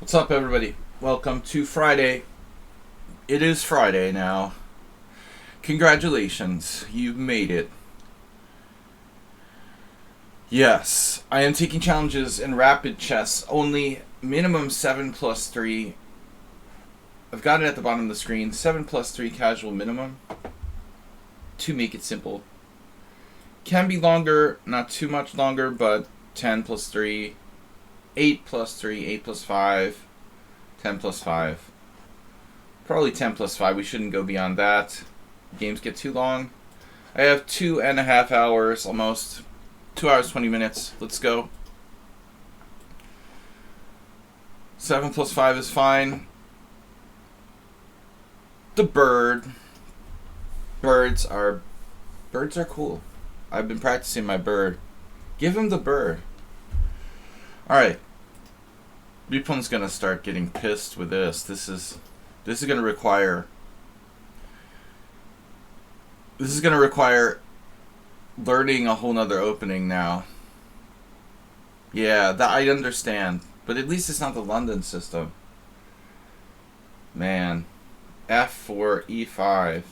What's up, everybody? Welcome to Friday. It is Friday now. Congratulations, you've made it. Yes, I am taking challenges in rapid chess, only minimum 7 plus 3. I've got it at the bottom of the screen. 7 plus 3 casual minimum. To make it simple. Can be longer, not too much longer, but 10 plus 3. 8 plus 3, 8 plus 5, 10 plus 5. Probably 10 plus 5. We shouldn't go beyond that. Games get too long. I have 2.5 hours almost. 2 hours, 20 minutes. Let's go. 7 plus 5 is fine. The bird. Birds are cool. I've been practicing my bird. Give him the bird. Alright. The opponent's gonna start getting pissed with this. This is gonna require learning a whole nother opening now. Yeah, that I understand. But at least it's not the London system. Man. F4, E5.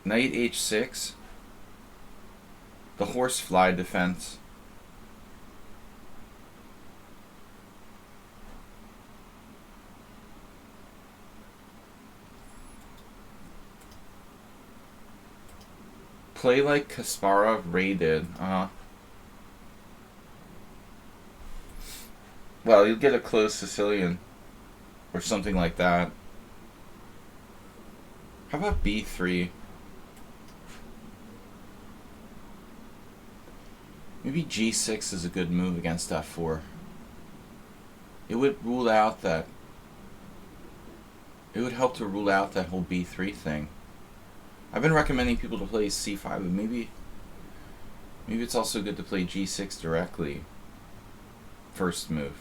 Knight H6. The horsefly defense. Play like Kasparov Ray did. Well, you'll get a closed Sicilian. Or something like that. How about B3? Maybe G6 is a good move against F4. It would rule out that... It would help to rule out that whole B3 thing. I've been recommending people to play C5, but maybe it's also good to play G6 directly. First move.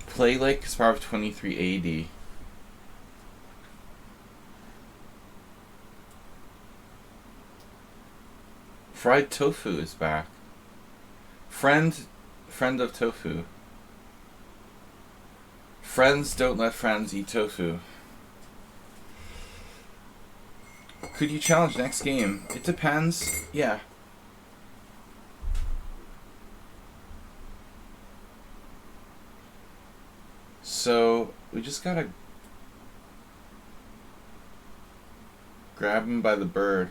Play like Kasparov 23 AD. Fried tofu is back. Friend of tofu. Friends don't let friends eat tofu. Could you challenge next game? It depends. Yeah. So, we just gotta grab him by the bird.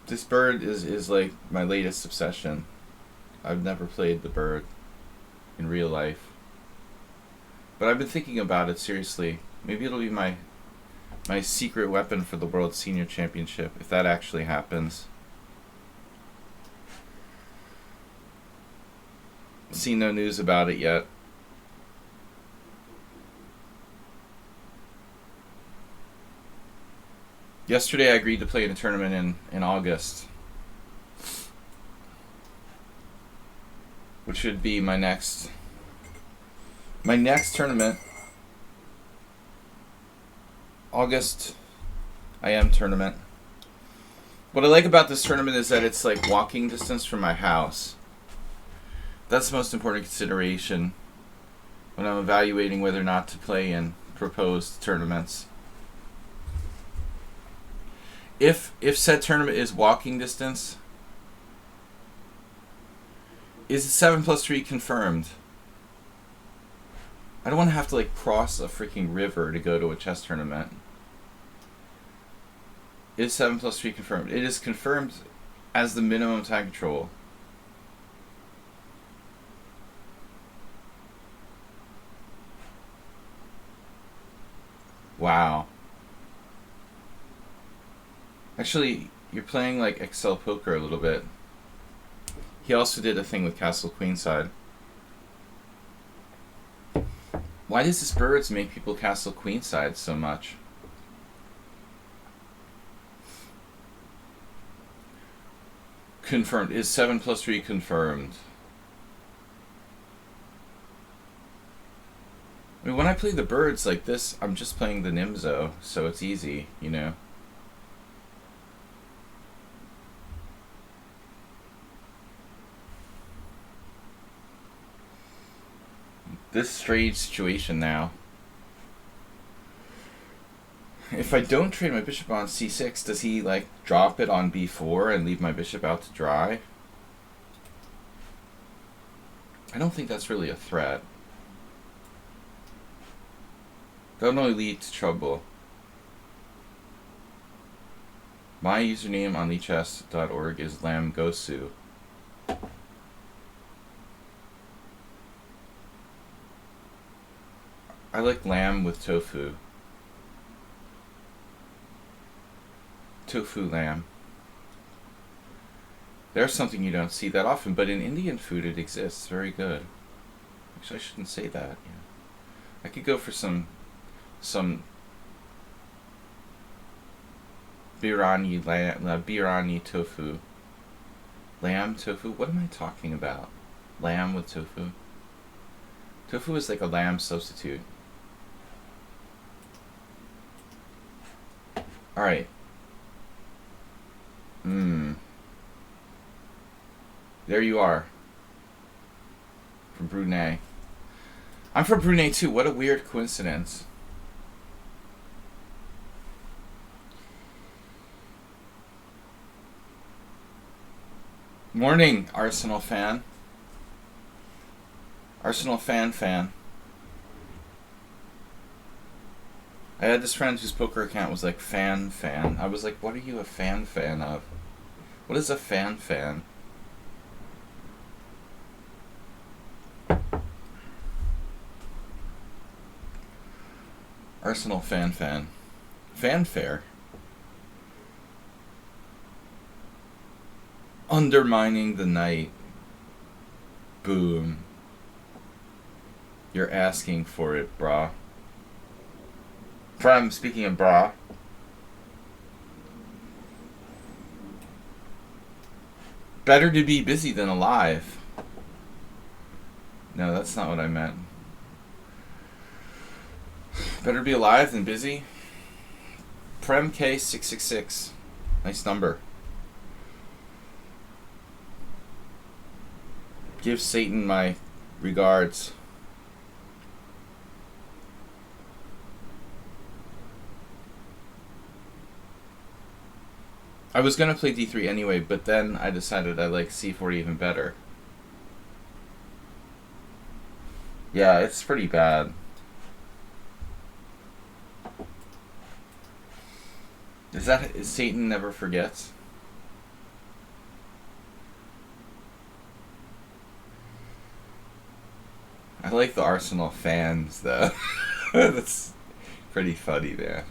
This bird is like my latest obsession. I've never played the bird in real life. But I've been thinking about it seriously. Maybe it'll be my secret weapon for the World Senior Championship, if that actually happens. Seen no news about it yet. Yesterday I agreed to play in a tournament in August. Which should be my next tournament. August IM tournament. What I like about this tournament is that it's like walking distance from my house. That's the most important consideration when I'm evaluating whether or not to play in proposed tournaments. If said tournament is walking distance, is 7 plus 3 confirmed? I don't want to have to like cross a freaking river to go to a chess tournament. Is 7 plus 3 confirmed? It is confirmed as the minimum time control. Wow. Actually, you're playing like Excel Poker a little bit. He also did a thing with Castle Queenside. Why does this birds make people Castle Queenside so much? Confirmed. Is 7 plus 3 confirmed? I mean, when I play the birds like this, I'm just playing the Nimzo, so it's easy, you know? This strange situation now. If I don't trade my bishop on c6, does he, like, drop it on b4 and leave my bishop out to dry? I don't think that's really a threat. That would only lead to trouble. My username on lichess.org is lamgosu. I like lamb with tofu. Tofu lamb. There's something you don't see that often, but in Indian food it exists. Very good. Actually, I shouldn't say that. Yeah. I could go for some biryani tofu. Lamb tofu? What am I talking about? Lamb with tofu? Tofu is like a lamb substitute. Alright. There you are. From Brunei. I'm from Brunei too. What a weird coincidence. Morning, Arsenal fan. Arsenal fan. I had this friend whose poker account was like fan. I was like, what are you a fan of? What is a fan? Arsenal fan. Fanfare. Undermining the night. Boom. You're asking for it, brah. Prem, speaking of brah. Better to be busy than alive. No, that's not what I meant. Better be alive than busy. Prem K666. Nice number. Give Satan my regards. I was gonna play d3 anyway, but then I decided I like c4 even better. Yeah, it's pretty bad. Is Satan never forgets? I like the Arsenal fans though. That's pretty funny, man.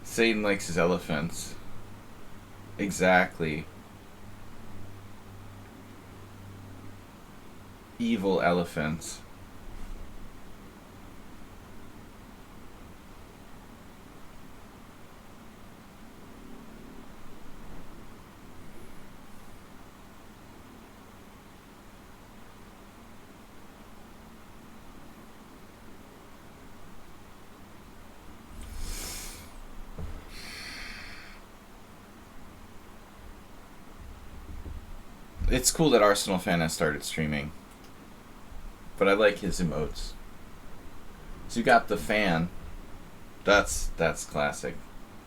Satan likes his elephants. Exactly. Evil elephants. It's cool that Arsenal fan has started streaming. But I like his emotes. So you got the fan. That's classic.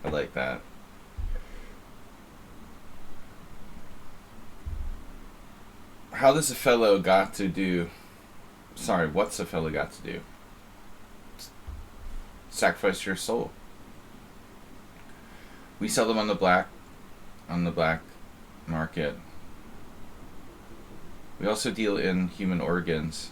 I like that. How does a fellow got to do... Sorry, what's a fellow got to do? Sacrifice your soul. We sell them on the black market. We also deal in human organs.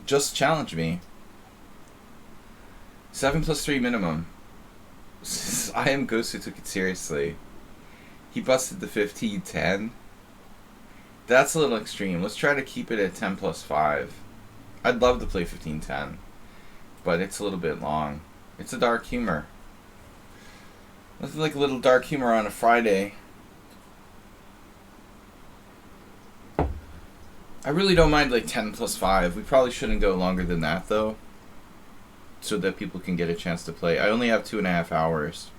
Just challenge me. 7+3 minimum. I am Ghost who took it seriously. He busted the 15-10. That's a little extreme. Let's try to keep it at 10+5. I'd love to play 15-10. But it's a little bit long. It's a dark humor. Nothing like a little dark humor on a Friday. I really don't mind like 10 plus 5. We probably shouldn't go longer than that though, so that people can get a chance to play. I only have 2.5 hours.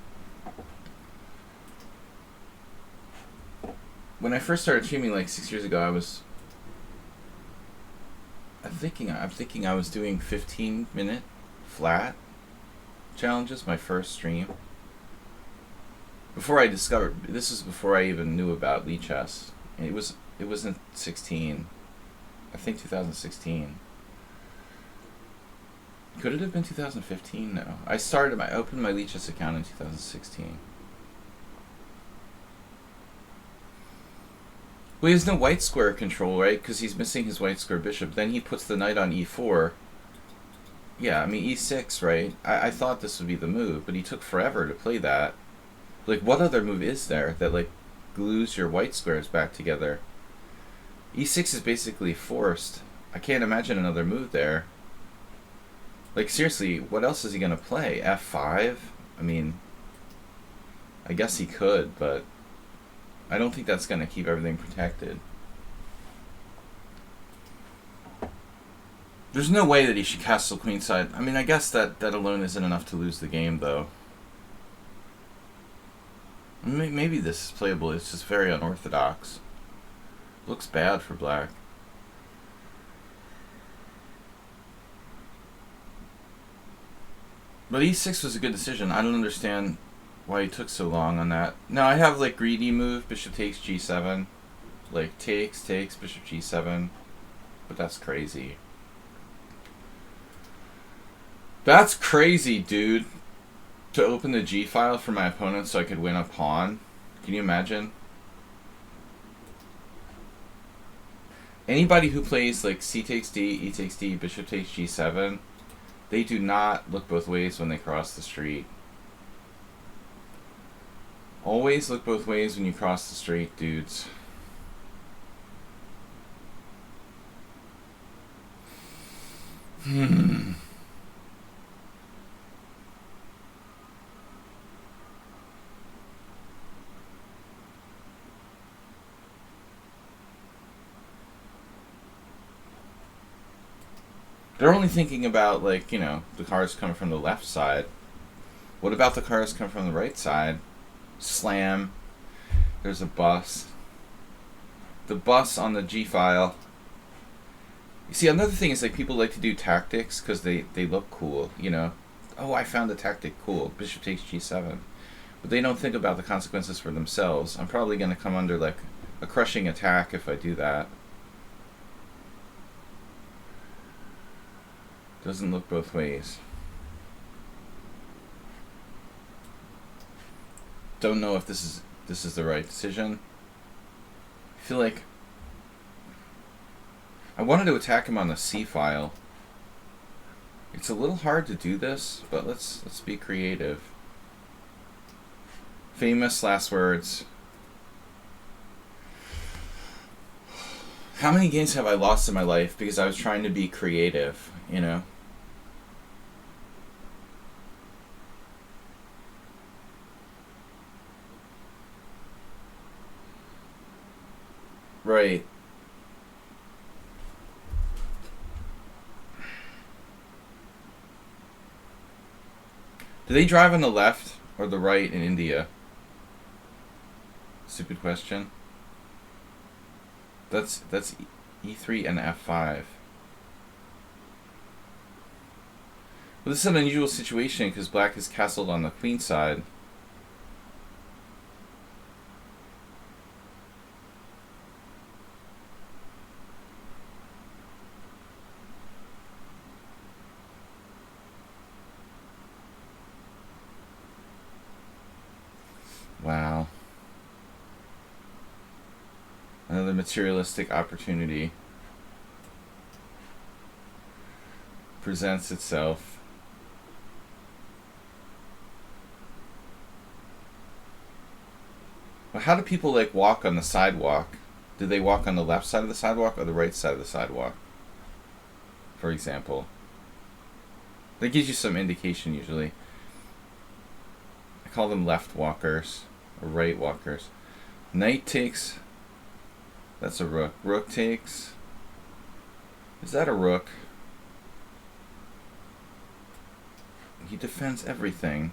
When I first started streaming like 6 years ago, I'm thinking I was doing 15-minute flat challenges my first stream. Before I discovered, this was before I even knew about Lichess. It was in 16. I think 2016. Could it have been 2015? No. I opened my Lichess account in 2016. Well, he has no white square control, right? Because he's missing his white square bishop. Then he puts the knight on e4. Yeah, I mean e6, right? I thought this would be the move, but he took forever to play that. Like, what other move is there that, like, glues your white squares back together? E6 is basically forced. I can't imagine another move there. Like, seriously, what else is he going to play? F5? I mean, I guess he could, but I don't think that's going to keep everything protected. There's no way that he should castle queenside. I mean, I guess that alone isn't enough to lose the game, though. Maybe this is playable. It's just very unorthodox. Looks bad for black. But e6 was a good decision. I don't understand why he took so long on that. Now I have like greedy move, bishop takes g7. Like takes, bishop g7. But that's crazy. That's crazy, dude. To open the G file for my opponent so I could win a pawn. Can you imagine? Anybody who plays like c takes d, e takes d, bishop takes g7, they do not look both ways when they cross the street. Always look both ways when you cross the street, dudes. They're only thinking about, like, you know, the cars coming from the left side. What about the cars coming from the right side? Slam. There's a bus. The bus on the G file. You see, another thing is, like, people like to do tactics because they look cool, you know. Oh, I found the tactic cool. Bishop takes G7. But they don't think about the consequences for themselves. I'm probably going to come under, like, a crushing attack if I do that. Doesn't look both ways. Don't know if this is the right decision. I feel like I wanted to attack him on the C file. It's a little hard to do this, but let's be creative. Famous last words. How many games have I lost in my life because I was trying to be creative, you know? Right. Do they drive on the left or the right in India? Stupid question. That's E3 and F5. Well, this is an unusual situation because black is castled on the queen side. Wow. Another materialistic opportunity presents itself. Well, how do people like walk on the sidewalk? Do they walk on the left side of the sidewalk or the right side of the sidewalk? For example. That gives you some indication usually. call them left walkers or right walkers. Knight takes. That's a rook. Rook takes. Is that a rook? He defends everything.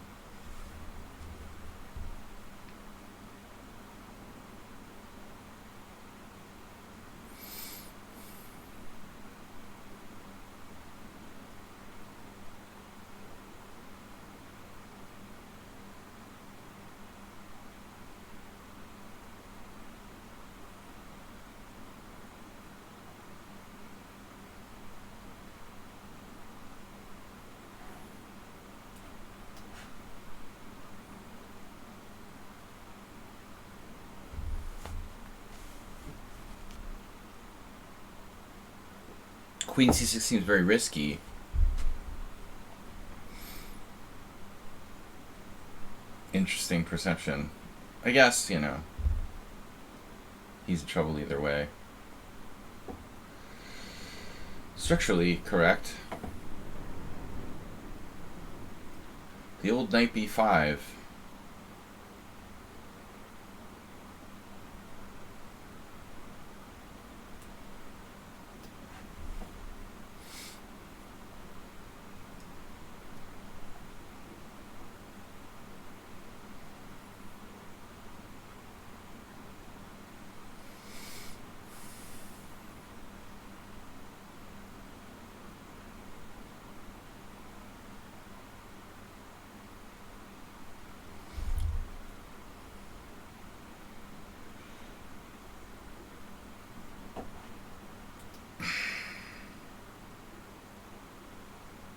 Queen c6 seems very risky. Interesting perception. I guess, you know, he's in trouble either way. Structurally correct. The old knight b5.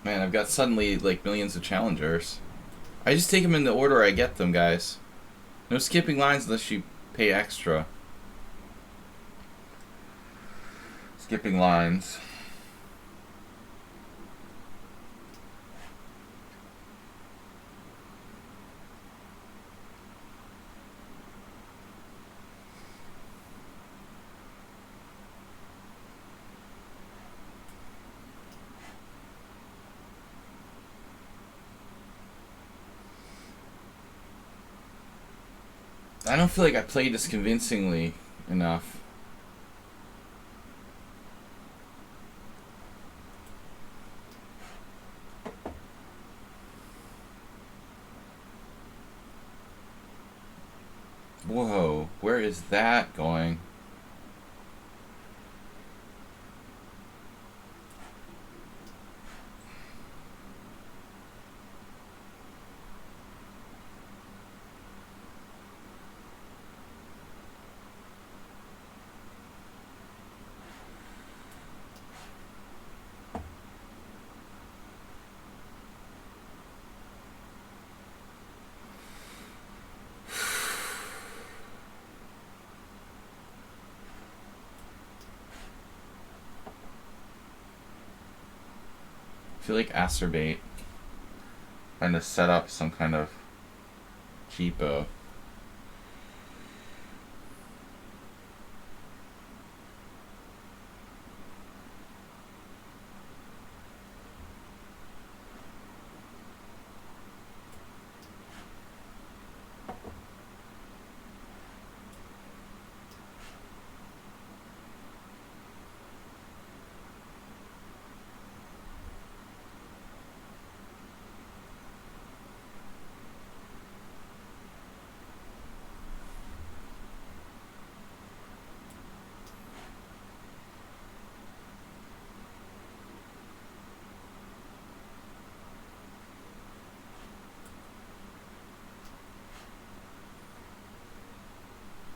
Man, I've got suddenly like millions of challengers. I just take them in the order I get them, guys. No skipping lines unless you pay extra. Skipping lines. I don't feel like I played this convincingly enough. Whoa, where is that going? I feel like acerbate. Trying to set up some kind of cheapo.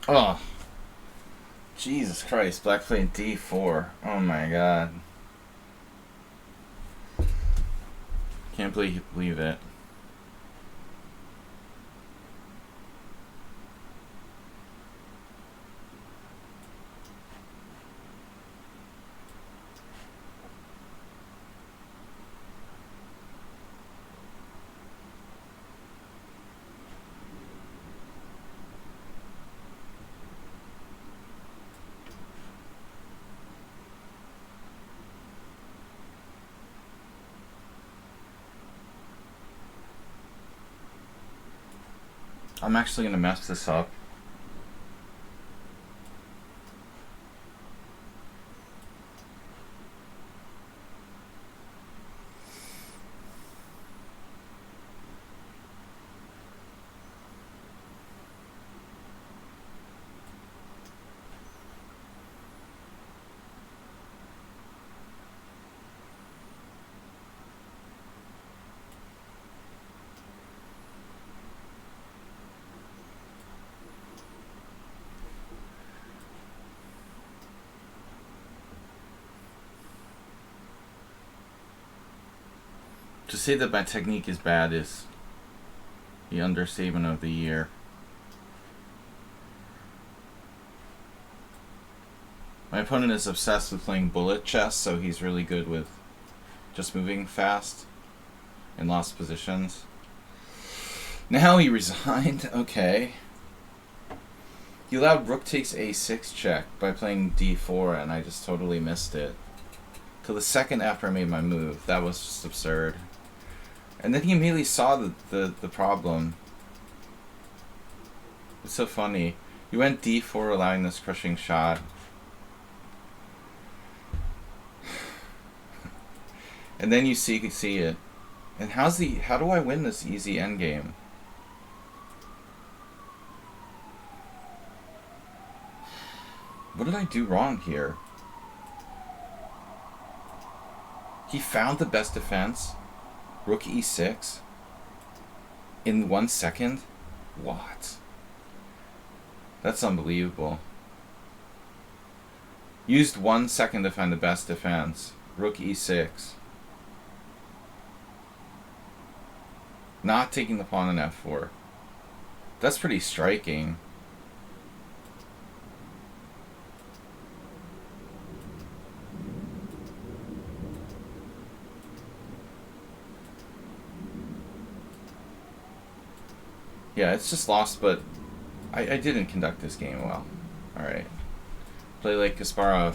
Oh, Jesus Christ! Black playing d4. Oh my God! Can't believe it. I'm actually gonna mess this up. To say that my technique is bad is the understatement of the year. My opponent is obsessed with playing bullet chess, so he's really good with just moving fast in lost positions. Now he resigned. Okay. He allowed rook takes a6 check by playing d4, and I just totally missed it. Till the second after I made my move. That was just absurd. And then he immediately saw the problem. It's so funny. He went d4, allowing this crushing shot. And then you see it. And how do I win this easy endgame? What did I do wrong here? He found the best defense. Rook e6 in 1 second? What? That's unbelievable. Used 1 second to find the best defense. Rook e6. Not taking the pawn on f4. That's pretty striking. Yeah, it's just lost, but I didn't conduct this game well. Alright. Play like Kasparov.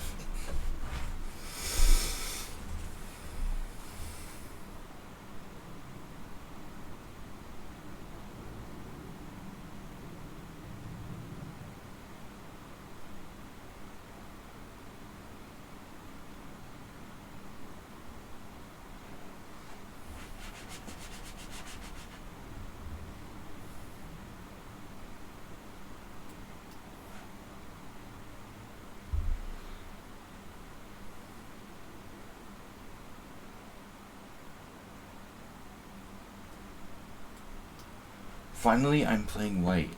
Finally, I'm playing white.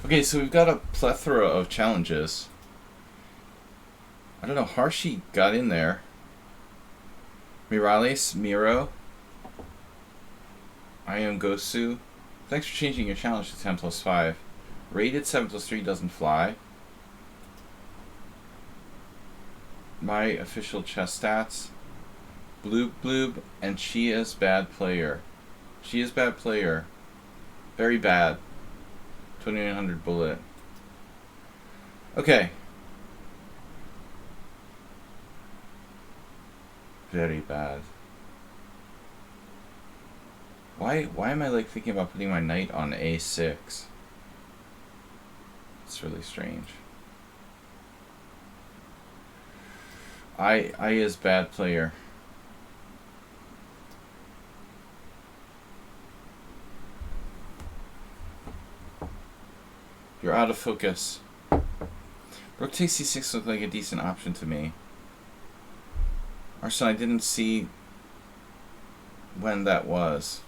Okay, so we've got a plethora of challenges. I don't know, Harshi got in there. Mirales, Miro. I am Gosu. Thanks for changing your challenge to 10+5. Rated 7+3 doesn't fly. My official chess stats. Bloob Bloob, and she is bad player. She is bad player. Very bad. 2900 bullet. Okay. Very bad. Why am I like thinking about putting my knight on a6? It's really strange. I is bad player. You're out of focus. Rook takes c6 looked like a decent option to me. Arson, I didn't see when that was.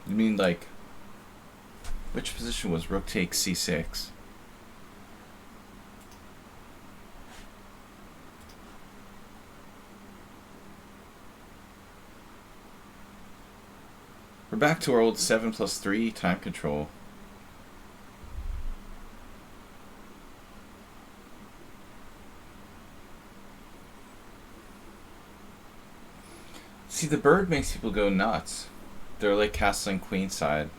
You mean like, which position was rook takes c6? We're back to our old 7+3 time control. See, the bird makes people go nuts. They're like castling queenside.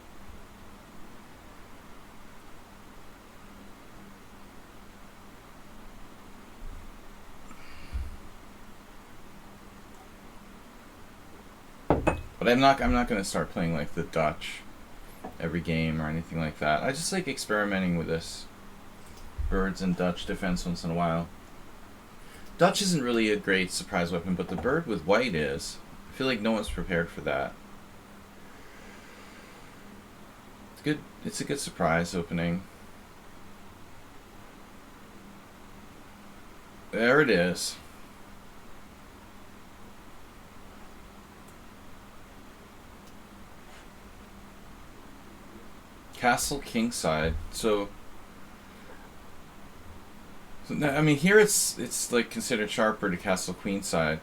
But I'm not gonna start playing like the Dutch every game or anything like that. I just like experimenting with this. Birds and Dutch defense once in a while. Dutch isn't really a great surprise weapon, but the bird with white is. I feel like no one's prepared for that. It's good. It's a good surprise opening. There it is. Castle kingside. So I mean, here it's like considered sharper to castle queenside,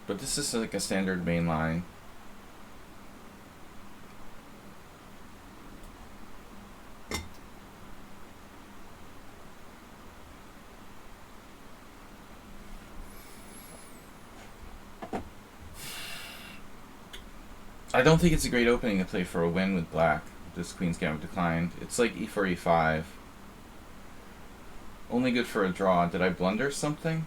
but this is like a standard main line. I don't think it's a great opening to play for a win with black. This Queen's Gambit declined. It's like e4, e5. Only good for a draw. Did I blunder something?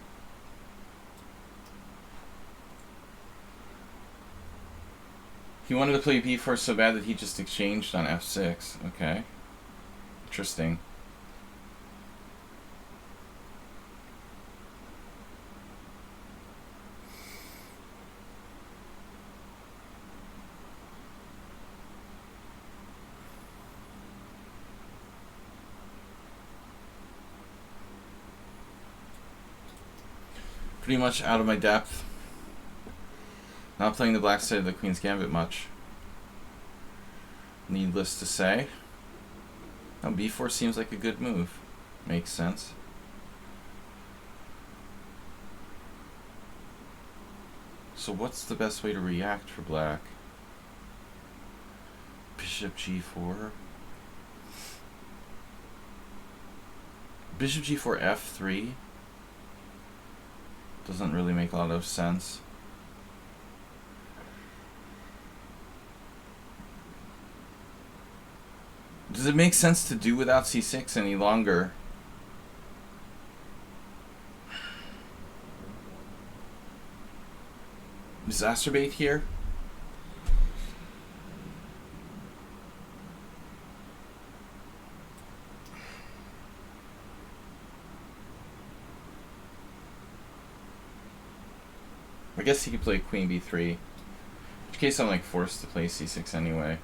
He wanted to play b4 so bad that he just exchanged on f6. Okay. Interesting. Pretty much out of my depth. Not playing the black side of the Queen's Gambit much. Needless to say. Now b4 seems like a good move. Makes sense. So what's the best way to react for black? Bishop g4. Bishop g4 f3. Doesn't really make a lot of sense. Does it make sense to do without c6 any longer? Exacerbate here? I guess he could play queen b3. In which case I'm like forced to play c6 anyway.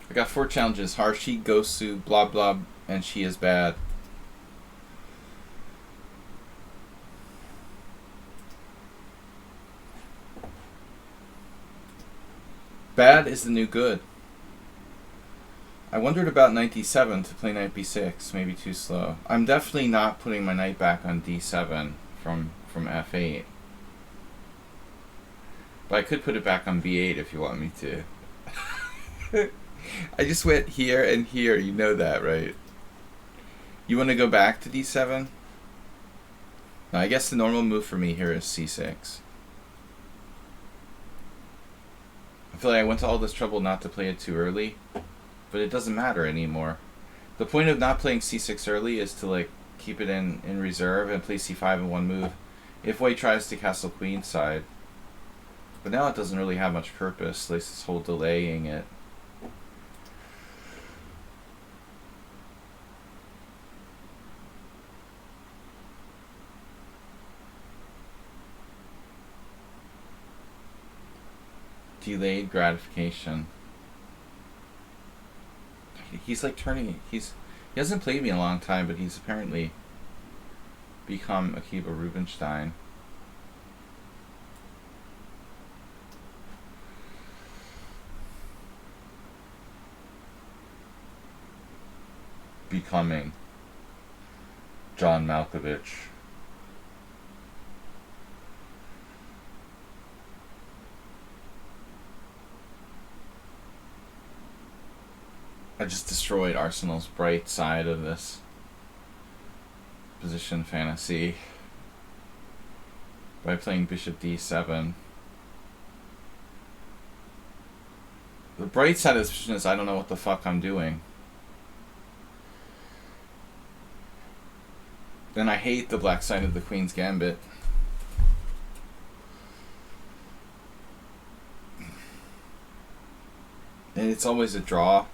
I got 4 challenges. Harshi, Gosu, blah blah, and she is bad. Bad is the new good. I wondered about knight d7 to play knight b6. Maybe too slow. I'm definitely not putting my knight back on d7 from f8. But I could put it back on b8 if you want me to. I just went here and here. You know that, right? You want to go back to d7? No, I guess the normal move for me here is c6. I feel like I went to all this trouble not to play it too early. But it doesn't matter anymore. The point of not playing c6 early is to like keep it in reserve and play c5 in one move if white tries to castle queenside. But now it doesn't really have much purpose, like this whole delaying it. Delayed gratification. He's like turning. He hasn't played me in a long time, but he's apparently become Akiba Rubinstein. Becoming John Malkovich. I just destroyed Arsenal's bright side of this position fantasy by playing bishop d7. The bright side of this position is I don't know what the fuck I'm doing. Then I hate the black side of the Queen's Gambit. And it's always a draw.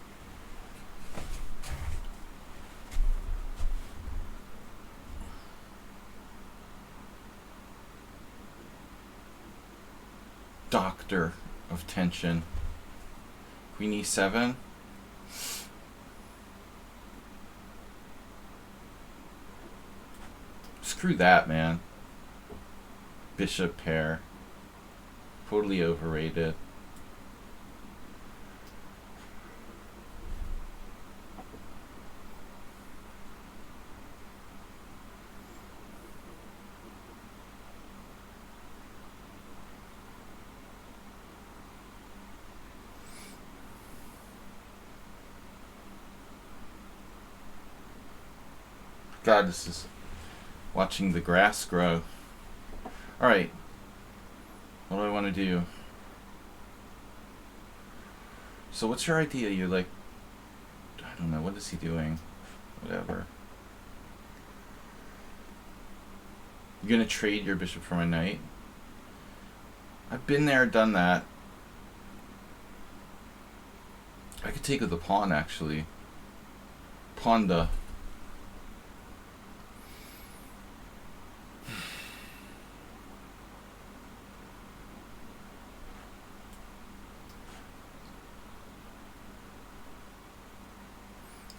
Doctor of tension. Queen e7. Screw that, man. Bishop pair. Totally overrated. God, this is watching the grass grow. Alright. What do I want to do? So what's your idea? You're like, I don't know, what is he doing? Whatever. You're gonna trade your bishop for my knight? I've been there, done that. I could take with the pawn, actually. Ponda.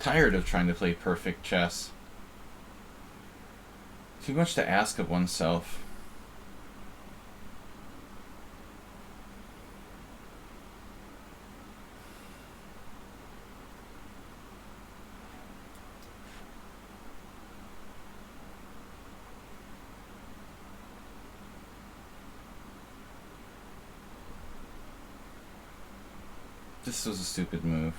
Tired of trying to play perfect chess. Too much to ask of oneself. This was a stupid move.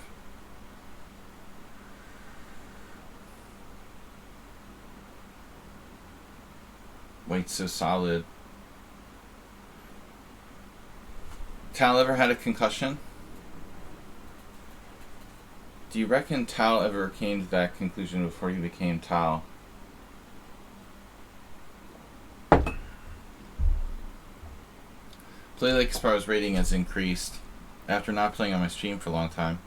White's so solid. Tal ever had a concussion? Do you reckon Tal ever came to that conclusion before he became Tal? Play Like Sparrow's rating has increased after not playing on my stream for a long time,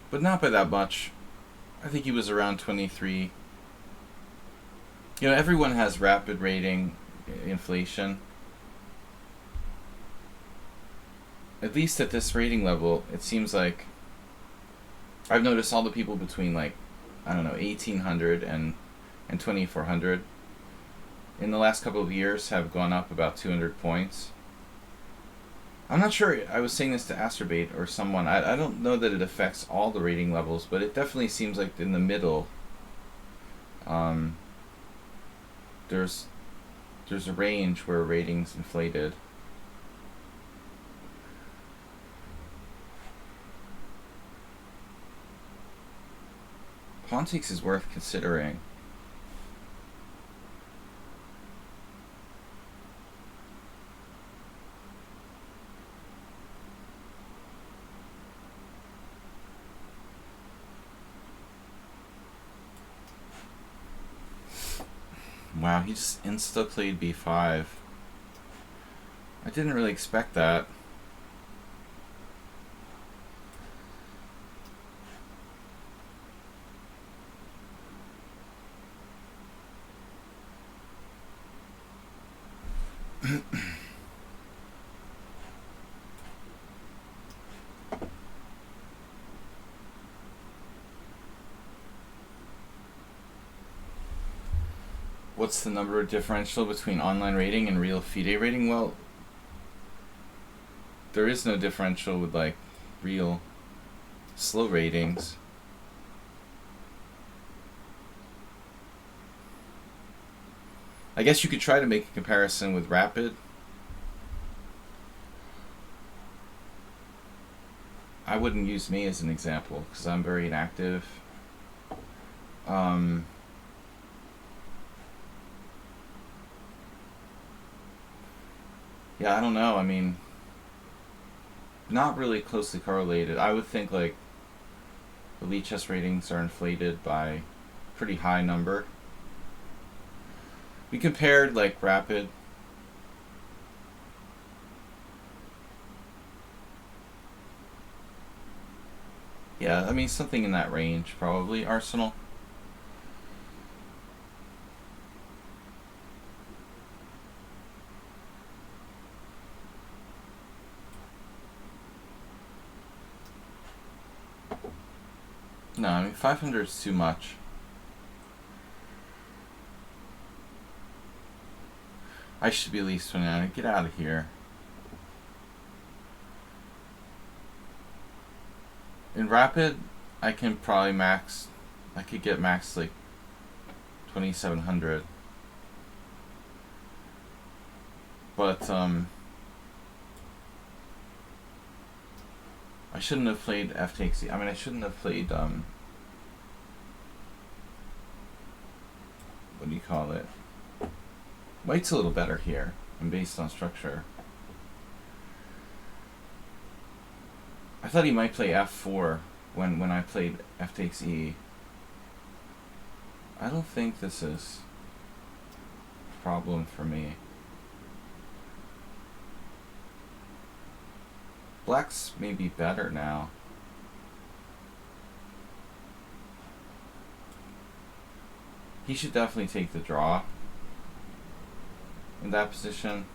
but not by that much. I think he was around 23. You know, everyone has rapid rating inflation. At least at this rating level, it seems like I've noticed all the people between, like, I don't know, 1800 and 2400 in the last couple of years have gone up about 200 points. I'm not sure, I was saying this to Astrobate or someone, I don't know that it affects all the rating levels, but it definitely seems like in the middle, there's a range where ratings inflated. Pawn takes is worth considering. Wow, he just insta-played b5. I didn't really expect that. What's the number differential between online rating and real FIDE rating? Well, there is no differential with, like, real slow ratings. I guess you could try to make a comparison with rapid. I wouldn't use me as an example because I'm very inactive. Yeah, I don't know. I mean, not really closely correlated. I would think like the Lichess ratings are inflated by a pretty high number. We compared like Rapid. Yeah, I mean something in that range probably. Arsenal. No, I mean 500 is too much. I should be at least 29. Get out of here. In Rapid, I can probably max. I could get max like 2,700. But I shouldn't have played F takes E. I mean, I shouldn't have played what do you call it? White's a little better here, and based on structure. I thought he might play F4 when I played F takes E. I don't think this is a problem for me. Black's maybe better now. He should definitely take the draw in that position.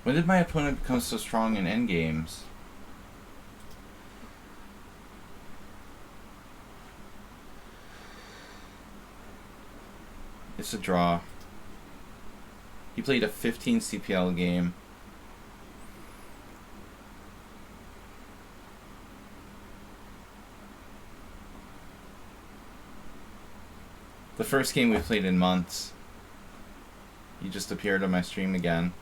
When did my opponent become so strong in endgames? It's a draw. He played a 15 CPL game. The first game we played in months. He just appeared on my stream again.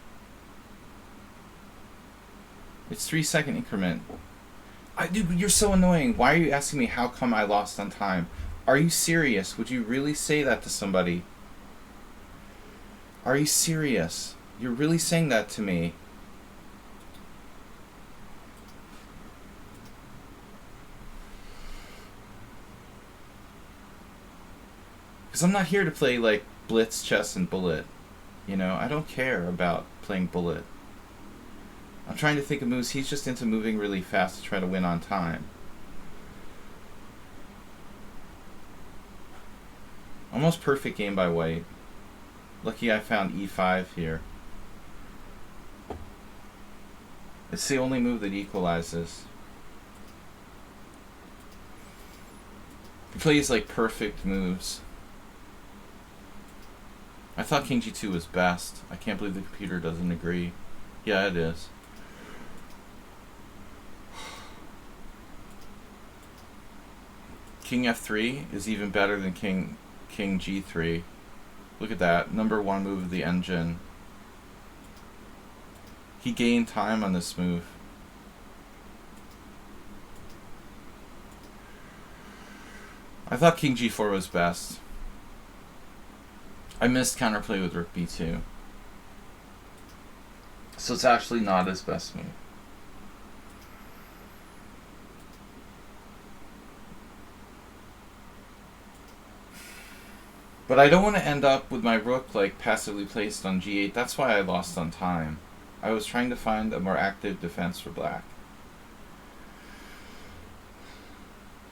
It's 3-second increment. Dude, you're so annoying. Why are you asking me how come I lost on time? Are you serious? Would you really say that to somebody? Are you serious? You're really saying that to me? Because I'm not here to play, like, blitz, chess, and bullet. You know, I don't care about playing bullet. I'm trying to think of moves. He's just into moving really fast to try to win on time. Almost perfect game by white. Lucky I found e5 here. It's the only move that equalizes. He plays, like, perfect moves. I thought king g2 was best. I can't believe the computer doesn't agree. Yeah, it is. King f3 is even better than king g3. Look at that. Number 1 move of the engine. He gained time on this move. I thought king g4 was best. I missed counterplay with rook b2. So it's actually not his best move. But I don't want to end up with my rook, like, passively placed on g8. That's why I lost on time. I was trying to find a more active defense for black.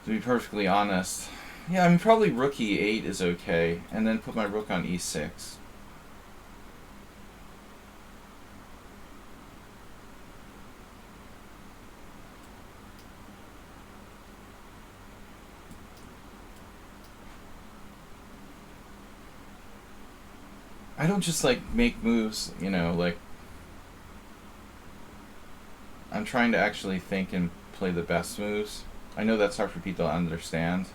To be perfectly honest. Yeah, I mean, probably rook e8 is okay, and then put my rook on e6. I don't just, like, make moves, you know, like... I'm trying to actually think and play the best moves. I know that's hard for people to understand.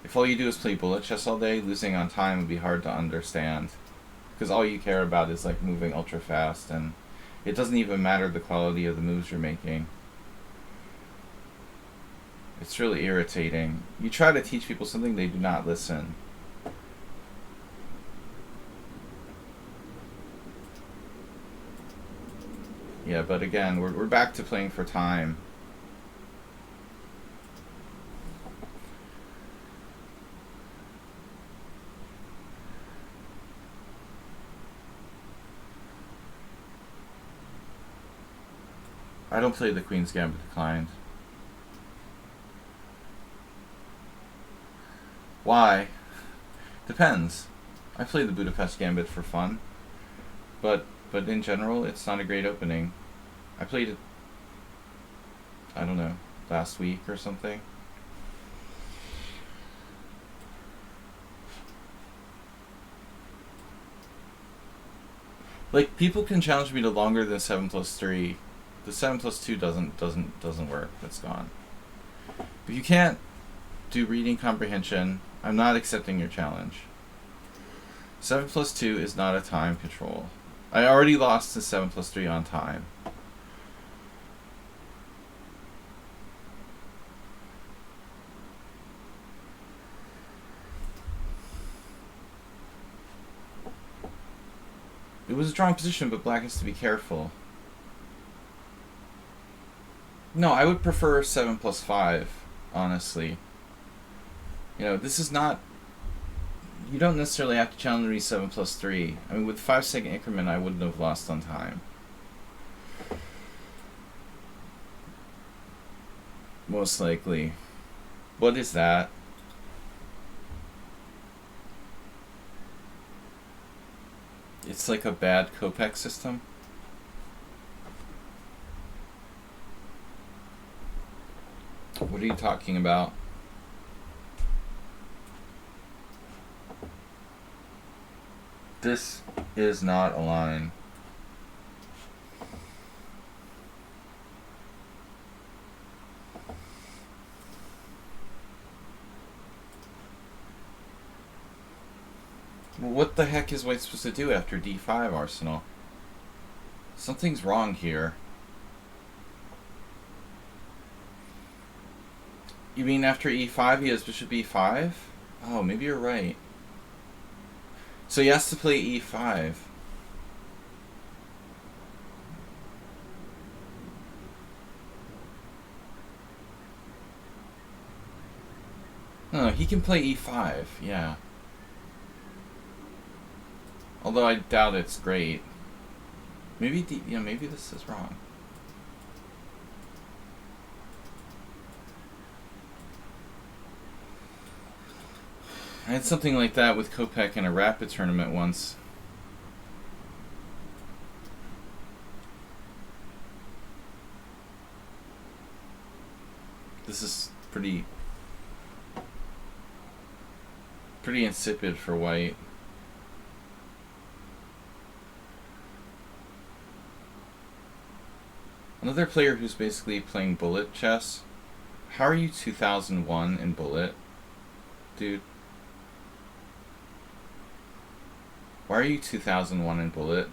If all you do is play bullet chess all day, losing on time would be hard to understand. Because all you care about is, like, moving ultra fast, and it doesn't even matter the quality of the moves you're making. It's really irritating. You try to teach people something, they do not listen. Yeah, but again, we're back to playing for time. I don't play the Queen's Gambit declined. Why? Depends. I play the Budapest Gambit for fun, but in general, it's not a great opening. I played it, I don't know, last week or something. Like, people can challenge me to longer than 7+3. The 7+2 doesn't work. That's gone. If you can't do reading comprehension, I'm not accepting your challenge. 7+2 is not a time control. I already lost to 7+3 on time. It was a strong position, but black has to be careful. No, I would prefer 7+5, honestly. You know, this is not... You don't necessarily have to challenge me 7+3. I mean, with 5-second increment, I wouldn't have lost on time. Most likely. What is that? It's like a bad Kopech system. What are you talking about? This is not a line. What the heck is White supposed to do after d5, Arsenal? Something's wrong here. You mean after e5 he has bishop e5? Oh, maybe you're right. So he has to play e5. No, he can play e5, yeah. Although I doubt it's great. Maybe maybe this is wrong. I had something like that with Kopech in a rapid tournament once. This is pretty insipid for White. Another player who's basically playing bullet chess. How are you 2001 in bullet? Dude. Why are you 2001 in bullet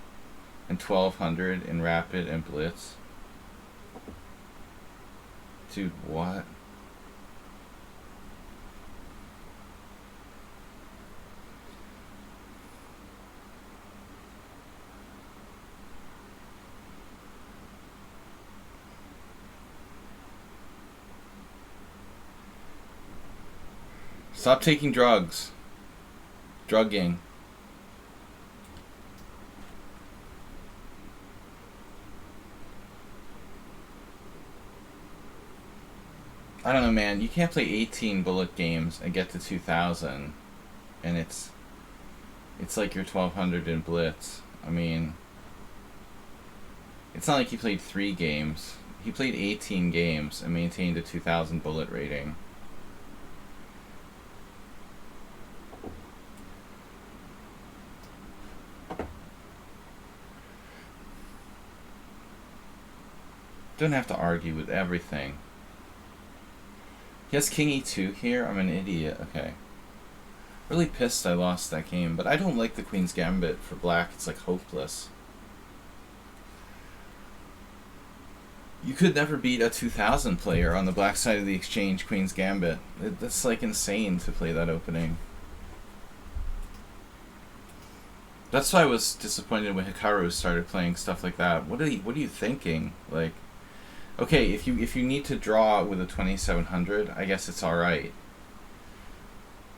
and 1200 in rapid and blitz? Dude, what? Stop taking drugs. Drugging. I don't know, man. You can't play 18 bullet games and get to 2000, and it's like you're 1200 in blitz. I mean, it's not like he played 3 games. He played 18 games and maintained a 2000 bullet rating. Don't have to argue with everything. He has king e2 here? I'm an idiot. Okay. Really pissed I lost that game, but I don't like the Queen's Gambit for black. It's like hopeless. You could never beat a 2000 player on the black side of the exchange Queen's Gambit. That's like insane to play that opening. That's why I was disappointed when Hikaru started playing stuff like that. What are you thinking? Like, okay, if you need to draw with a 2700, I guess it's alright.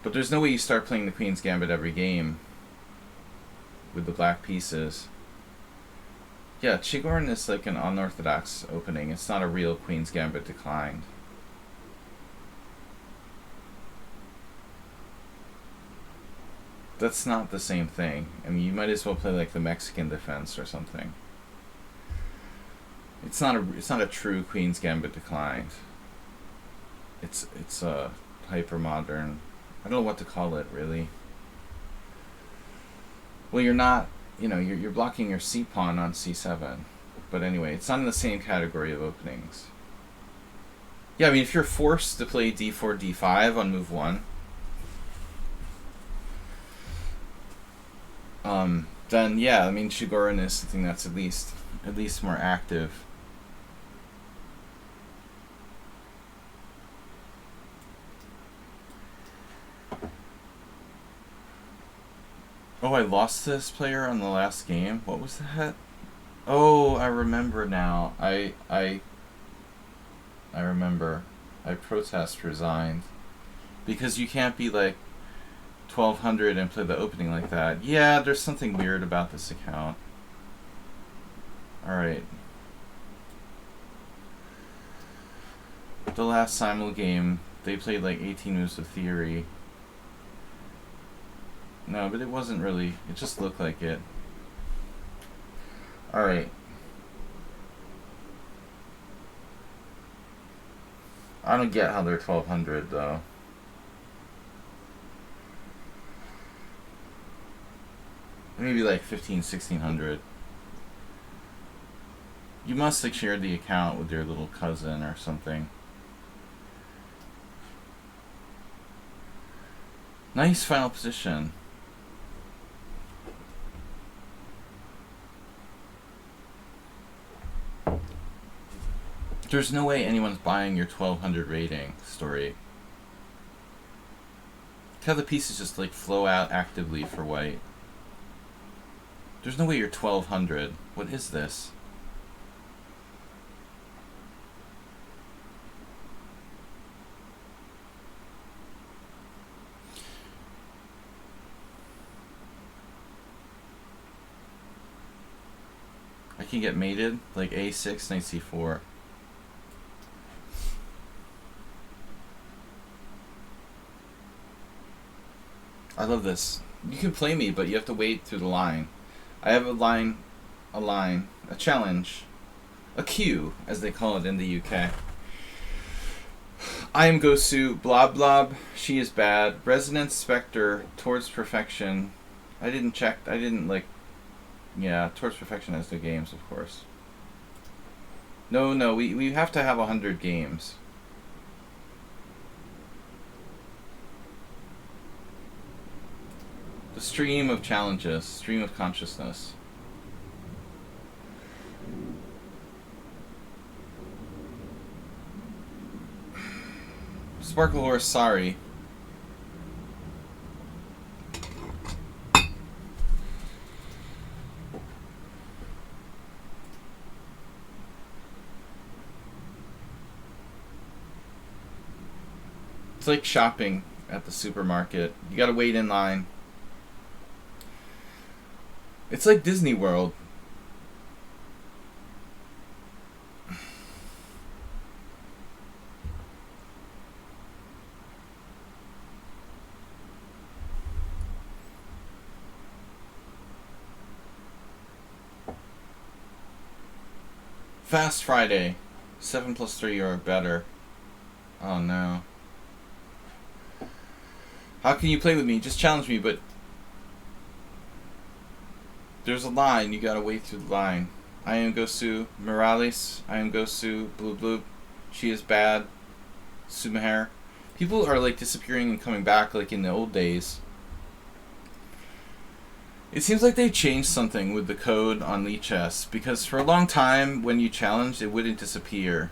But there's no way you start playing the Queen's Gambit every game with the black pieces. Yeah, Chigorin is like an unorthodox opening. It's not a real Queen's Gambit declined. That's not the same thing. I mean, you might as well play like the Mexican defense or something. It's not a true Queen's Gambit declined. It's a hyper modern. I don't know what to call it really. Well, you're not. You're blocking your c pawn on c7, but anyway, it's not in the same category of openings. Yeah, I mean, if you're forced to play d4 d5 on move 1, then yeah, I mean, Chigorin is something that's at least more active. Oh, I lost this player on the last game. What was that? Oh, I remember now. I remember. I protest resigned. Because you can't be like 1200 and play the opening like that. Yeah, there's something weird about this account. Alright. The last Simul game, they played like 18 moves of theory. No, but it wasn't really. It just looked like it. Alright. I don't get how they're 1200 though. Maybe like 1600. You must like share the account with your little cousin or something. Nice final position. There's no way anyone's buying your 1200 rating story. Look how the pieces just like flow out actively for white. There's no way you're 1200. What is this? I can get mated like a6, knight c4. I love this. You can play me, but you have to wait through the line. I have a challenge, a queue, as they call it in the UK. I am Gosu, Blob Blob, she is bad, Resonance Spectre, Towards Perfection. I didn't check, yeah, Towards Perfection has the games, of course. No, we have to have 100 games. The stream of challenges, stream of consciousness. Sparkle Horse, sorry. It's like shopping at the supermarket. You gotta wait in line. It's like Disney World. Fast Friday. 7+3 or better. Oh no. How can you play with me? Just challenge me, but there's a line. You gotta wait through the line. I am Gosu Morales. I am Gosu Blue Blue. She is bad. Sumahair. People are like disappearing and coming back like in the old days. It seems like they changed something with the code on Lichess, because for a long time when you challenged it wouldn't disappear.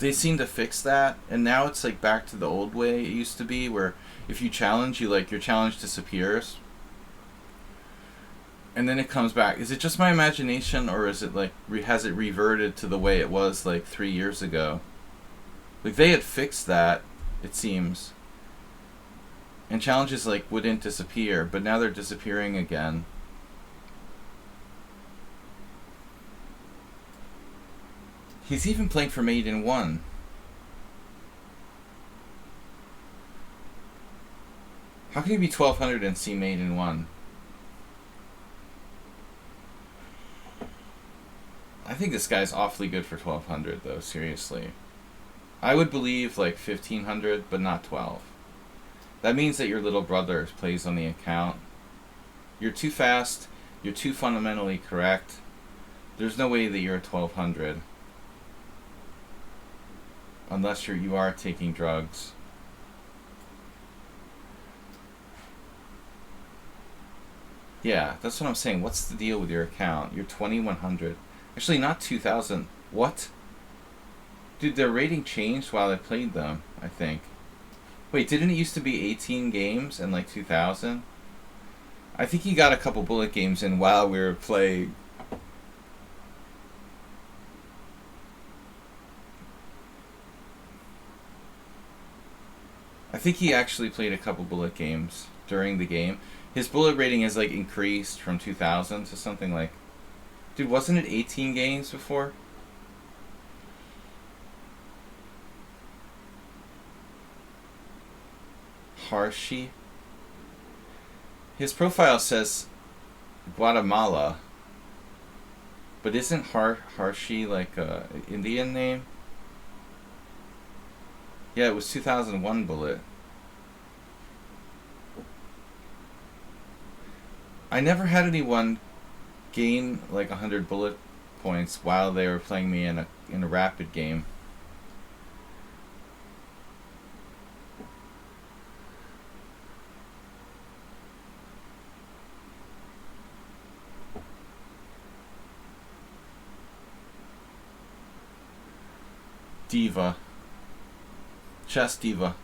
They seem to fix that, and now it's like back to the old way it used to be, where if you challenge, your challenge disappears. And then it comes back. Is it just my imagination, or is it like has it reverted to the way it was like 3 years ago? Like they had fixed that, it seems. And challenges like wouldn't disappear, but now they're disappearing again. He's even playing for mate in 1. How can he be 1200 and see mate in 1? I think this guy's awfully good for 1200 though, seriously. I would believe like 1500, but not 12. That means that your little brother plays on the account. You're too fast, you're too fundamentally correct. There's no way that you're at 1200. Unless you are taking drugs. Yeah, that's what I'm saying. What's the deal with your account? You're 2100. Actually, not 2000. What? Dude, their rating changed while I played them, I think. Wait, didn't it used to be 18 games in like 2000? I think he got a couple bullet games in while we were playing. I think he actually played a couple bullet games during the game. His bullet rating has like increased from 2000 to something like... Dude, wasn't it 18 games before? Harshi. His profile says Guatemala. But isn't Harshi like a Indian name? Yeah, it was 2001 bullet. I never had anyone gain like 100 bullet points while they were playing me in a rapid game. Diva. Chess diva.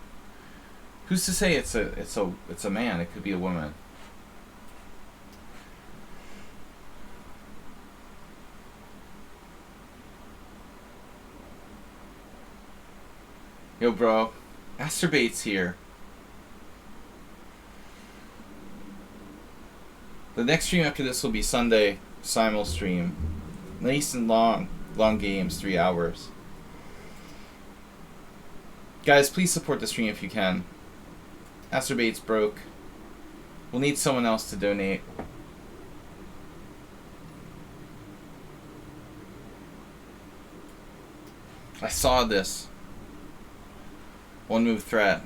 Who's to say it's a man? It could be a woman. Yo, bro. Masturbate's here. The next stream after this will be Sunday simul stream. Nice and long games, 3 hours. Guys, please support the stream if you can. Masturbate's broke. We'll need someone else to donate. I saw this. One move threat.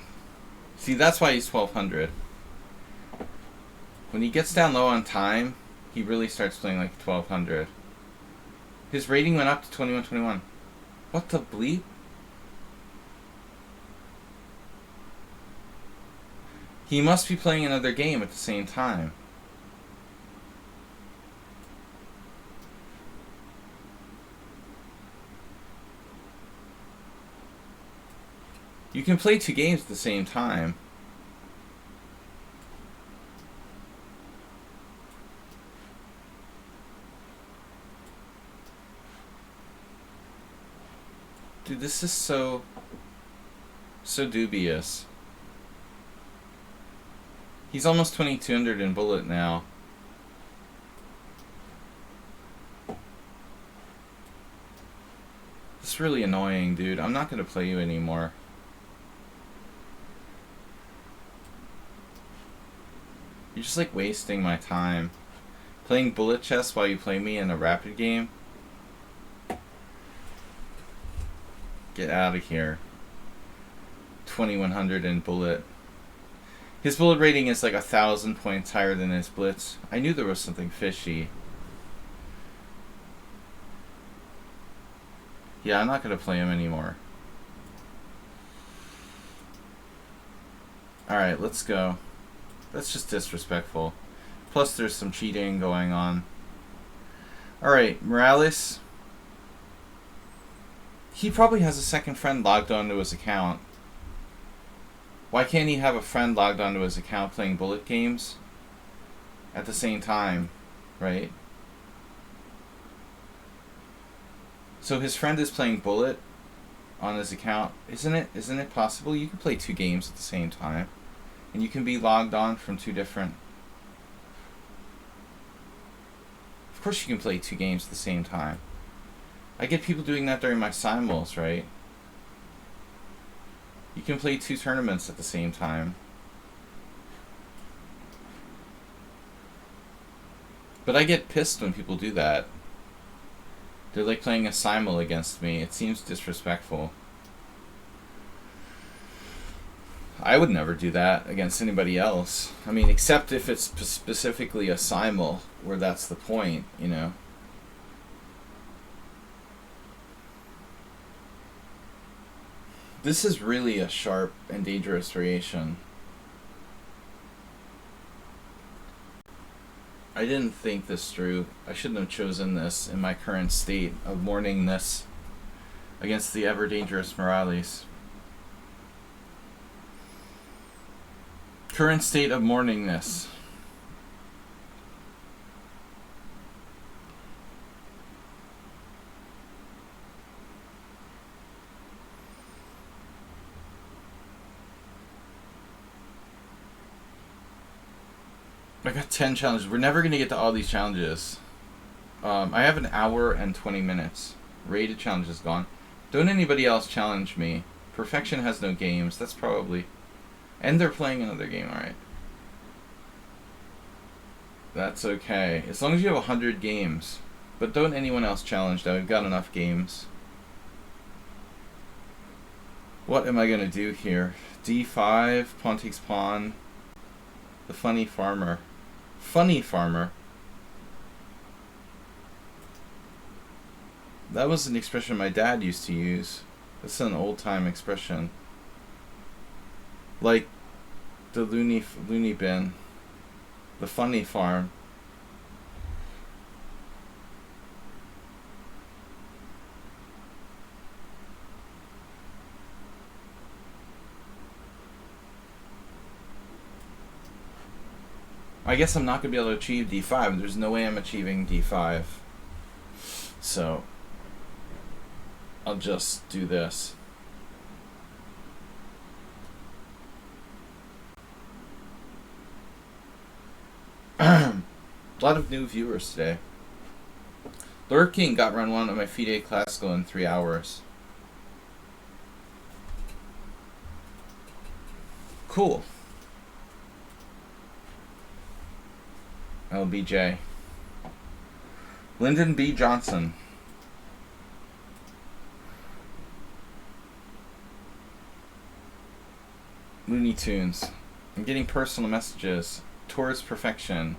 See, that's why he's 1200. When he gets down low on time, he really starts playing like 1200. His rating went up to 2121. What the bleep? He must be playing another game at the same time. You can play 2 games at the same time. Dude, this is so dubious. He's almost 2200 in bullet now. It's really annoying, dude. I'm not gonna play you anymore. You're just like wasting my time. Playing bullet chess while you play me in a rapid game? Get out of here. 2100 in bullet. His bullet rating is like 1,000 points higher than his blitz. I knew there was something fishy. Yeah, I'm not gonna play him anymore. Alright, let's go. That's just disrespectful. Plus there's some cheating going on. Alright, Morales. He probably has a second friend logged onto his account. Why can't he have a friend logged onto his account playing bullet games at the same time, right? So his friend is playing bullet on his account. Isn't it possible you can play 2 games at the same time? And you can be logged on from 2 different... Of course you can play 2 games at the same time. I get people doing that during my simuls, right? You can play 2 tournaments at the same time. But I get pissed when people do that. They're like playing a simul against me. It seems disrespectful. I would never do that against anybody else. I mean, except if it's specifically a simul, where that's the point, you know? This is really a sharp and dangerous variation. I didn't think this through. I shouldn't have chosen this in my current state of mourningness against the ever-dangerous Morales. Current state of mourningness. I got 10 challenges. We're never going to get to all these challenges. I have an hour and 20 minutes. Rated challenge is gone. Don't anybody else challenge me. Perfection has no games. That's probably... And they're playing another game, alright. That's okay. As long as you have 100 games. But don't anyone else challenge that. We've got enough games. What am I going to do here? D5, pawn takes pawn. The funny farmer. Funny farmer. That was an expression my dad used to use. That's an old-time expression. Like the loony bin. The funny farm. I guess I'm not going to be able to achieve D5. There's no way I'm achieving D5. So, I'll just do this. A lot of new viewers today. Lurking got run 1 of my FIDE Classical in 3 hours. Cool. LBJ. Lyndon B. Johnson. Looney Tunes. I'm getting personal messages. Towards perfection.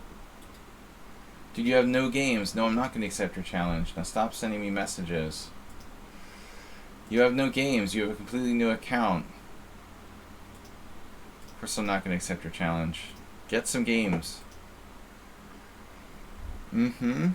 Dude, you have no games. No, I'm not going to accept your challenge. Now stop sending me messages. You have no games. You have a completely new account. Of course I'm not going to accept your challenge. Get some games. Mm-hmm.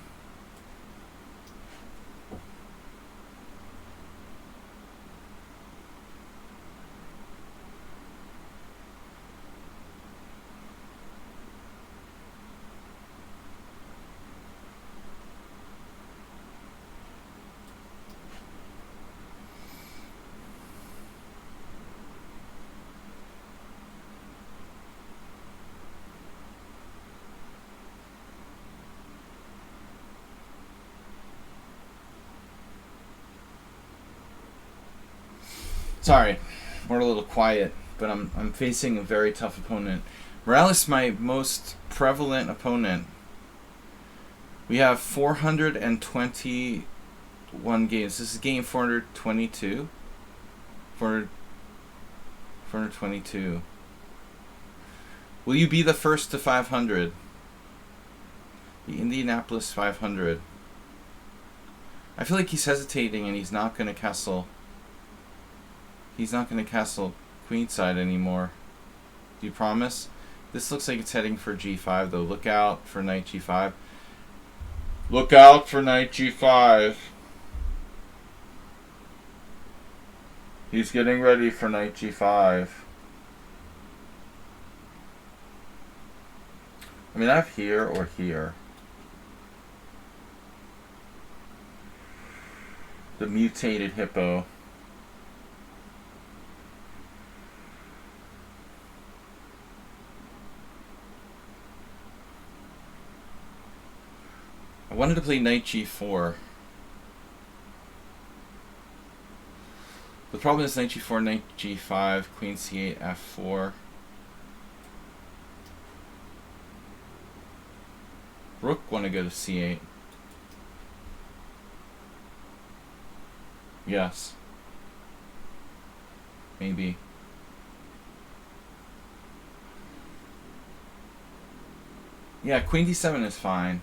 Sorry, we're a little quiet, but I'm facing a very tough opponent. Morales, my most prevalent opponent. We have 421 games. This is game 422. 422. Will you be the first to 500? The Indianapolis 500. I feel like he's hesitating and he's not going to castle. He's not going to castle queenside anymore. Do you promise? This looks like it's heading for g5 though. Look out for knight g5. Look out for knight g5. He's getting ready for knight g5. I mean, I have here or here. The mutated hippo. I wanted to play knight g4. The problem is knight g4, knight g5, queen c8, f4. Rook want to go to c8. Yes. Maybe. Yeah, queen d7 is fine.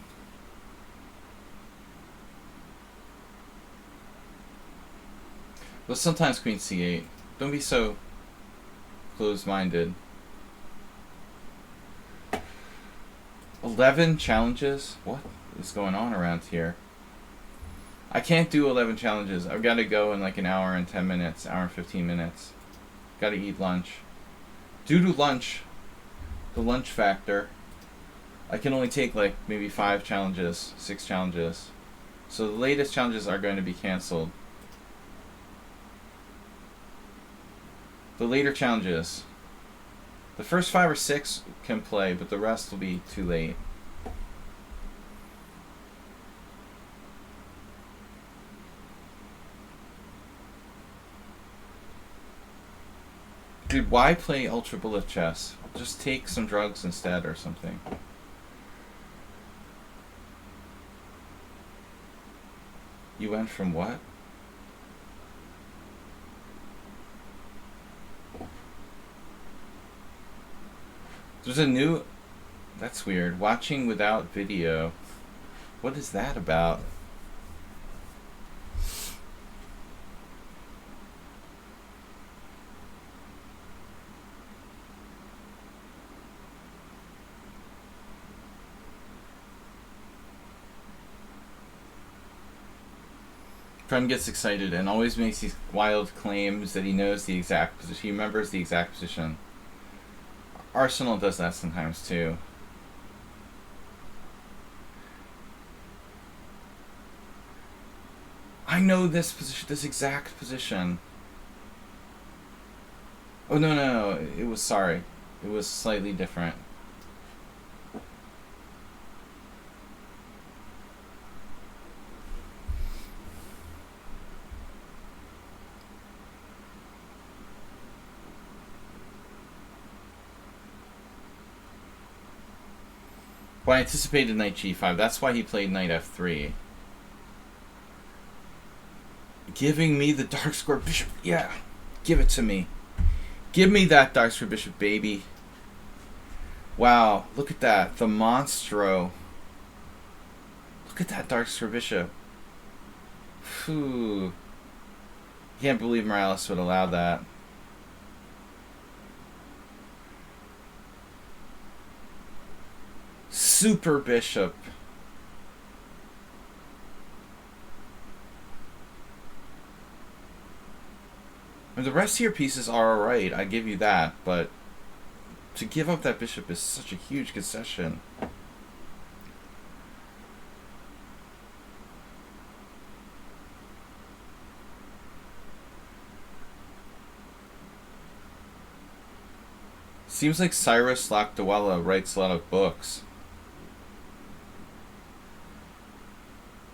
But sometimes queen c8. Don't be so closed-minded. 11 challenges? What is going on around here? I can't do 11 challenges. I've got to go in like an hour and 10 minutes, hour and 15 minutes. Got to eat lunch. Due to lunch, the lunch factor, I can only take like maybe 5 challenges, 6 challenges. So the latest challenges are going to be canceled. The later challenges. The first 5 or 6 can play, but the rest will be too late. Dude, why play Ultra Bullet Chess? Just take some drugs instead or something. You went from what? There's a new... That's weird. Watching without video. What is that about? Friend gets excited and always makes these wild claims that he knows the exact position. He remembers the exact position. Arsenal does that sometimes too. I know this position, this exact position. Oh no, it was sorry. It was slightly different. Well, I anticipated knight g5. That's why he played knight f3. Giving me the dark square bishop. Yeah. Give it to me. Give me that dark square bishop, baby. Wow. Look at that. The monstro. Look at that dark square bishop. Phew. Can't believe Morales would allow that. Super bishop. And the rest of your pieces are alright, I give you that, but to give up that bishop is such a huge concession. Seems like Cyrus Lakdawala writes a lot of books.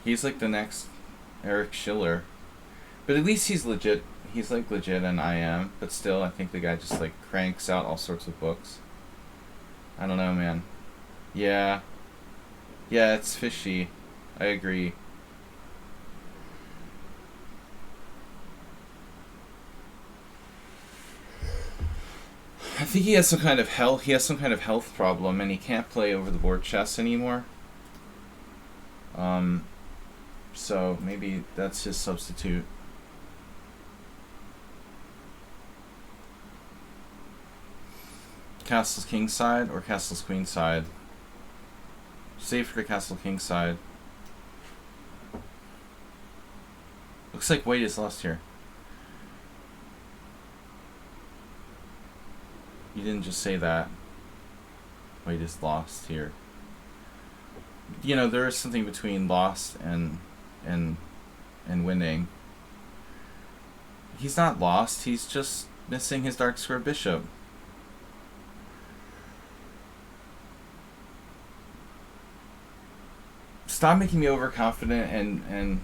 He's like the next Eric Schiller. But at least he's legit. He's like legit and I am. But still, I think the guy just like cranks out all sorts of books. I don't know, man. Yeah. Yeah, it's fishy. I agree. I think he has some kind of health problem and he can't play over the board chess anymore. So maybe that's his substitute. Castle's king side or castle's queen side? Save for the castle king side. Looks like white is lost here. You didn't just say that. White is lost here. You know, there is something between lost and winning. He's not lost, he's just missing his dark square bishop. Stop making me overconfident and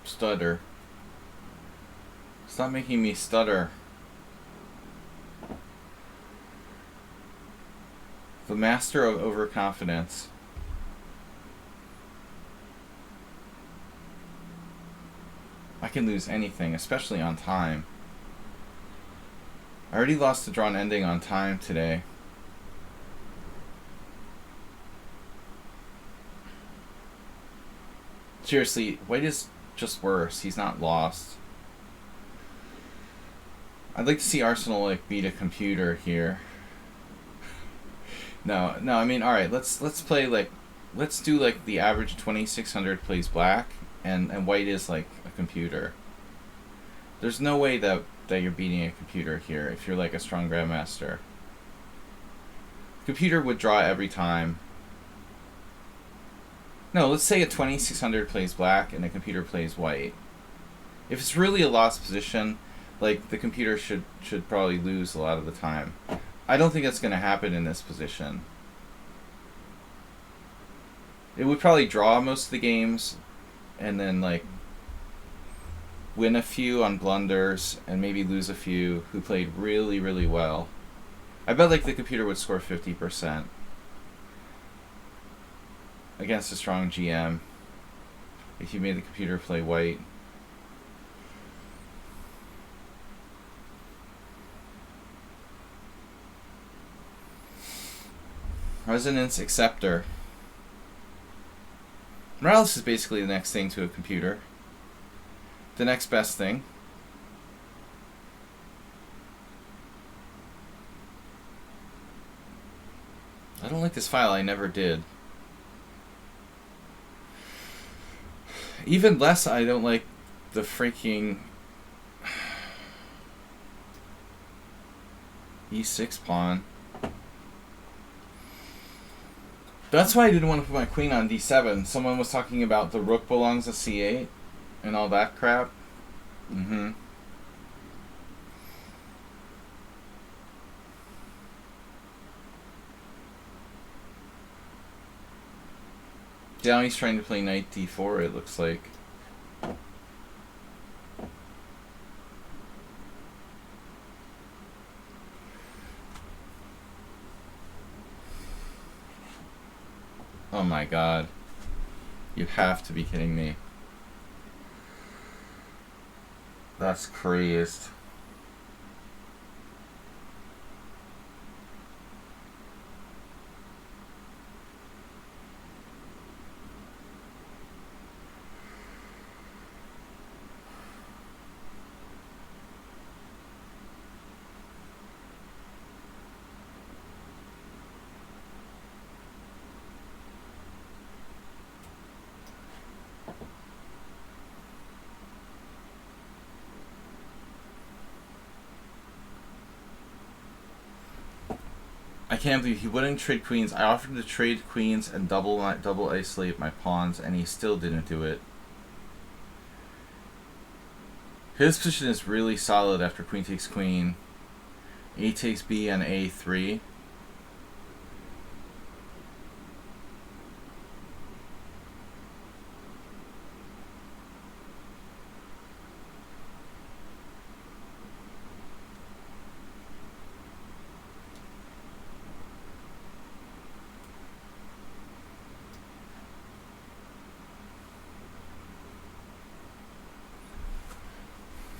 stutter. Stop making me stutter. The master of overconfidence. I can lose anything, especially on time. I already lost the drawn ending on time today. Seriously, white is just worse. He's not lost. I'd like to see Arsenal like beat a computer here. No, I mean, all right. Let's play like, let's do like the average 2600 plays black, and white is like a computer. There's no way that you're beating a computer here if you're like a strong grandmaster. The computer would draw every time. No, let's say a 2600 plays black and a computer plays white. If it's really a lost position, like the computer should probably lose a lot of the time. I don't think that's going to happen in this position. It would probably draw most of the games and then like win a few on blunders and maybe lose a few who played really, really well. I bet like the computer would score 50% against a strong GM if you made the computer play white. Resonance acceptor. Morales is basically the next thing to a computer. The next best thing. I don't like this file. I never did. Even less, I don't like the freaking E6 pawn. That's why I didn't want to put my queen on D7. Someone was talking about the rook belongs to C8 and all that crap. Mm-hmm. Now he's trying to play knight D4, it looks like. Oh my god. You have to be kidding me. That's crazed. I can't believe he wouldn't trade queens. I offered to trade queens and double isolate my pawns, and he still didn't do it. His position is really solid after queen takes queen. A takes B and A3.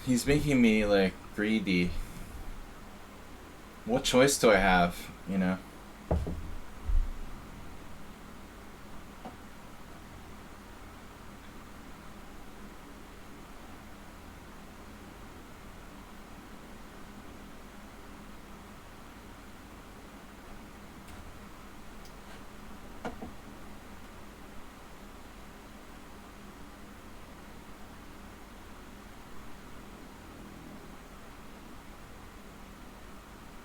He's making me, like, greedy. What choice do I have, you know?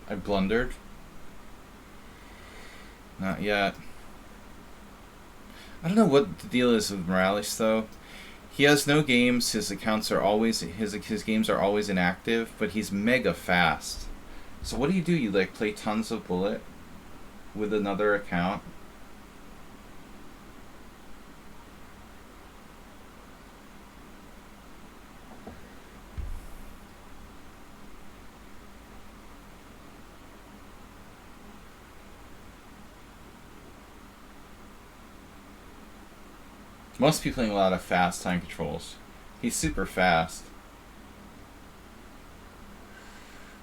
I blundered. Not yet. I don't know what the deal is with Morales though. He has no games. His accounts are always his games are always inactive, but he's mega fast. So what do? You like play tons of bullet with another account? Must be playing a lot of fast time controls. He's super fast.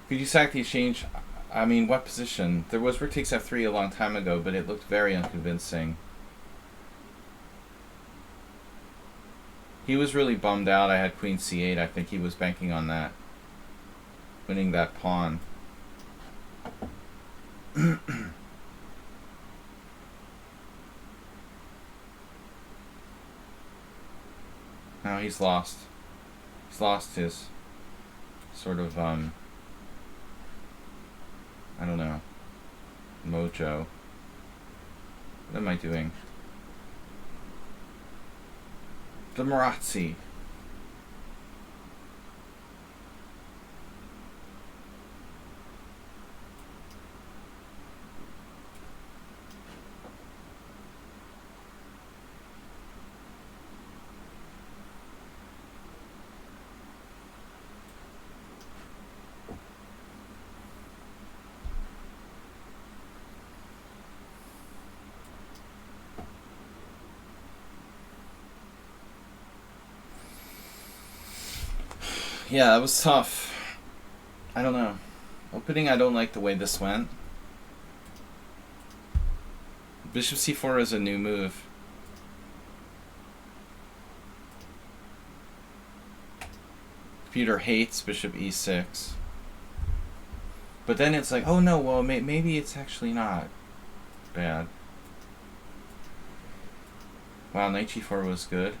Could you sack the exchange? I mean, what position? There was rook takes f3 a long time ago, but it looked very unconvincing. He was really bummed out. I had queen c8. I think he was banking on that. Winning that pawn. Now he's lost. He's lost his sort of, I don't know, mojo. What am I doing? The Marazzi. Yeah, that was tough. I don't know. Opening, I don't like the way this went. Bishop c4 is a new move. Computer hates bishop e6. But then it's like, oh no, well, maybe it's actually not bad. Wow, knight g4 was good.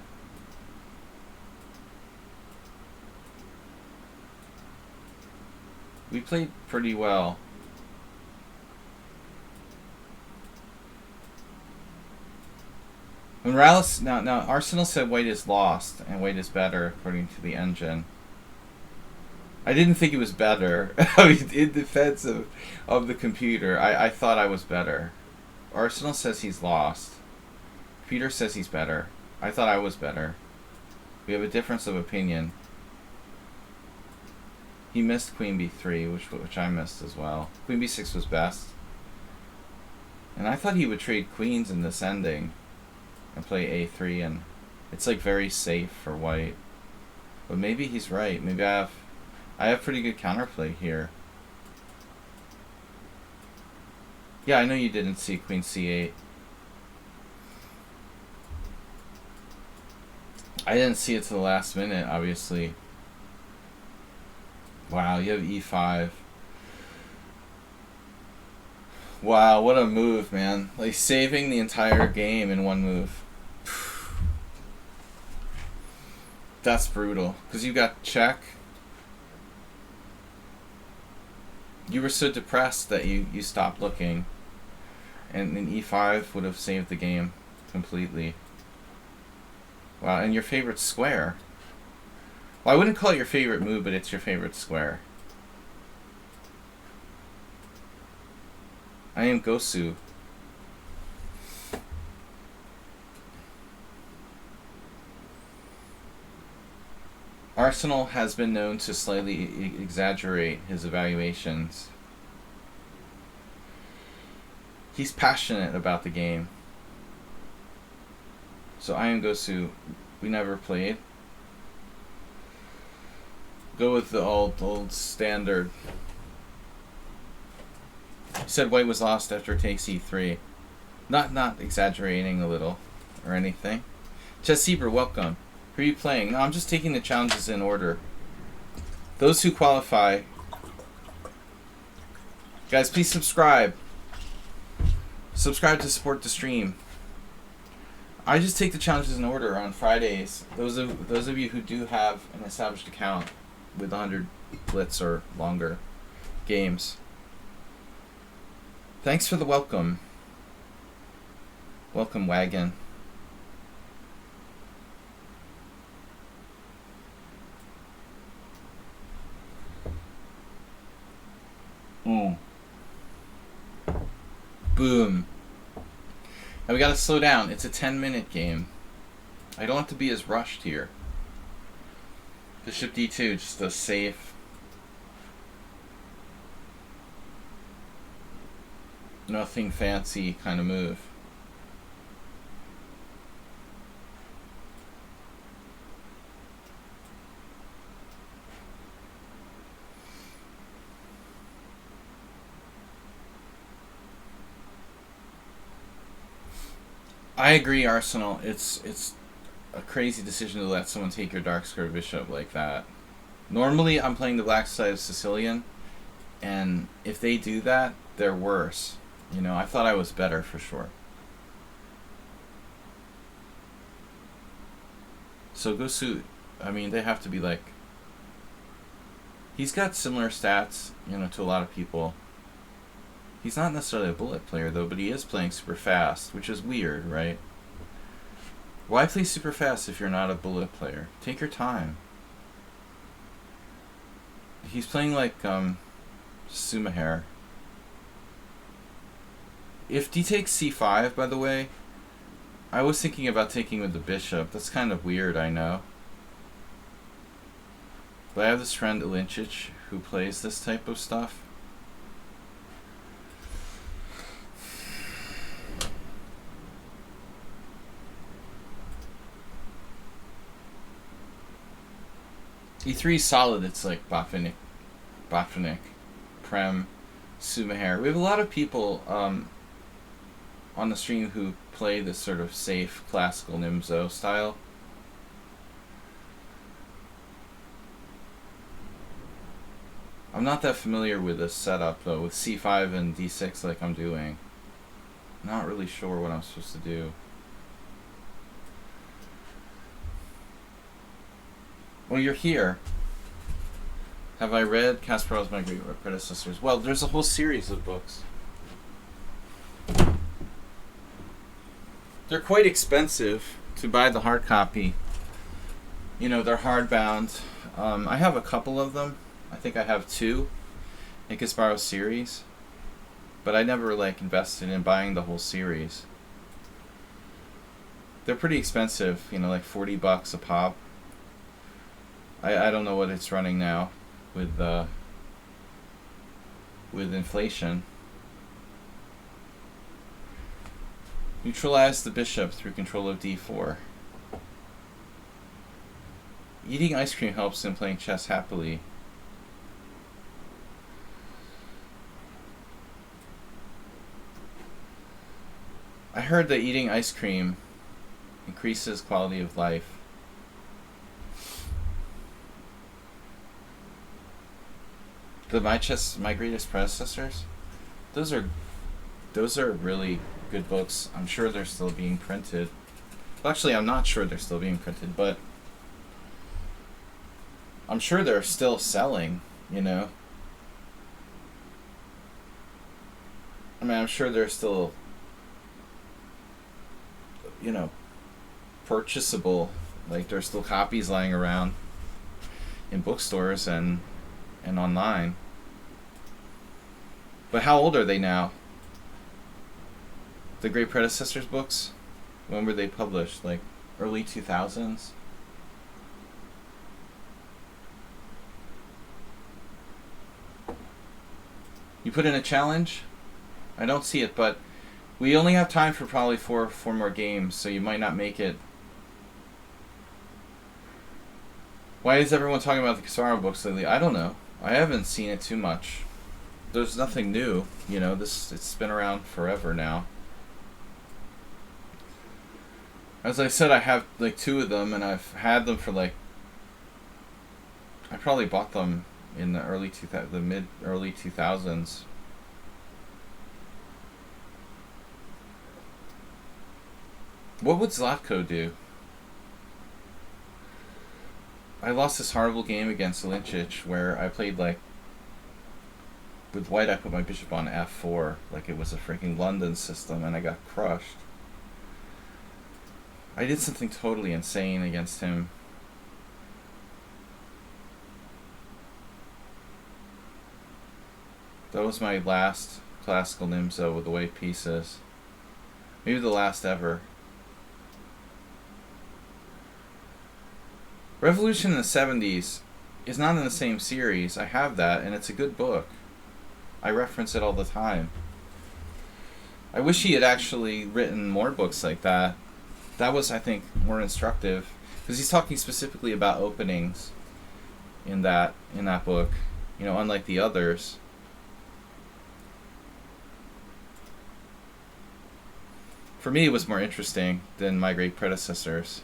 We played pretty well. When Rallis, now Arsenal said white is lost and white is better according to the engine. I didn't think it was better. In defense of the computer, I thought I was better. Arsenal says he's lost. Peter says he's better. I thought I was better. We have a difference of opinion. He missed queen b3, which I missed as well. Queen b6 was best. And I thought he would trade queens in this ending and play a3, and it's like very safe for white. But maybe he's right. Maybe I have pretty good counterplay here. Yeah, I know you didn't see queen c8. I didn't see it to the last minute, obviously. Wow, you have e5. Wow, what a move, man. Like, saving the entire game in one move. That's brutal. Because you got check. You were so depressed that you stopped looking. And then e5 would have saved the game completely. Wow, and your favorite square. Well, I wouldn't call it your favorite move, but it's your favorite square. I am Gosu. Arsenal has been known to slightly exaggerate his evaluations. He's passionate about the game. So I am Gosu. We never played. Go with the old standard. He said white was lost after takes e3. Not exaggerating a little or anything. Chess Zebra, welcome. Who are you playing? No, I'm just taking the challenges in order. Those who qualify. Guys, please subscribe. Subscribe to support the stream. I just take the challenges in order on Fridays. Those of you who do have an established account with 100 blitz or longer games. Thanks for the welcome. Welcome, wagon. Boom. Now we gotta slow down. It's a 10-minute game. I don't have to be as rushed here. Bishop d2, just a safe. Nothing fancy kind of move. I agree, Arsenal. It's a crazy decision to let someone take your dark square bishop like that. Normally, I'm playing the black side of Sicilian, and if they do that, they're worse. You know, I thought I was better for sure. So Gosu, I mean, they have to be like... He's got similar stats, you know, to a lot of people. He's not necessarily a bullet player, though, but he is playing super fast, which is weird, right? Why play super fast if you're not a bullet player? Take your time. He's playing like Sumahair. If d takes c5, by the way, I was thinking about taking with the bishop. That's kind of weird, I know. But I have this friend, Lichess, who plays this type of stuff. E3 is solid. It's like Botvinnik, Prem, Sumaher. We have a lot of people on the stream who play this sort of safe classical Nimzo style. I'm not that familiar with this setup though, with C5 and D6 like I'm doing. Not really sure what I'm supposed to do. Well, you're here. Have I read Kasparov's My Great Predecessors? Well, there's a whole series of books. They're quite expensive to buy the hard copy. You know, they're hardbound. I have a couple of them. I think I have 2 in Kasparov's series. But I never like invested in buying the whole series. They're pretty expensive, you know, like $40 a pop. I don't know what it's running now with inflation. Neutralize the bishop through control of d4. Eating ice cream helps in playing chess happily. I heard that eating ice cream increases quality of life. My Greatest Predecessors, those are really good books. I'm sure they're still being printed. Well, actually, I'm not sure they're still being printed, but I'm sure they're still selling, you know. I mean, I'm sure they're still, you know, purchasable. Like, there's still copies lying around in bookstores and online. But how old are they now? The Great Predecessors books? When were they published? Like, early 2000s? You put in a challenge? I don't see it, but we only have time for probably four more games, so you might not make it. Why is everyone talking about the Kasparov books lately? I don't know. I haven't seen it too much. There's nothing new, you know. It's been around forever now. As I said, I have like 2 of them, and I've had them for like. I probably bought them in the mid-early 2000s. What would Zlatko do? I lost this horrible game against Lichess where I played like. With white, I put my bishop on f4 like it was a freaking London system, and I got crushed. I did something totally insane against him. That was my last classical Nimzo with the white pieces. Maybe the last ever. Revolution in the 70s is not in the same series. I have that, and it's a good book. I reference it all the time. I wish he had actually written more books like that. That was, I think, more instructive. Because he's talking specifically about openings in that book. You know, unlike the others. For me, it was more interesting than My Great Predecessors.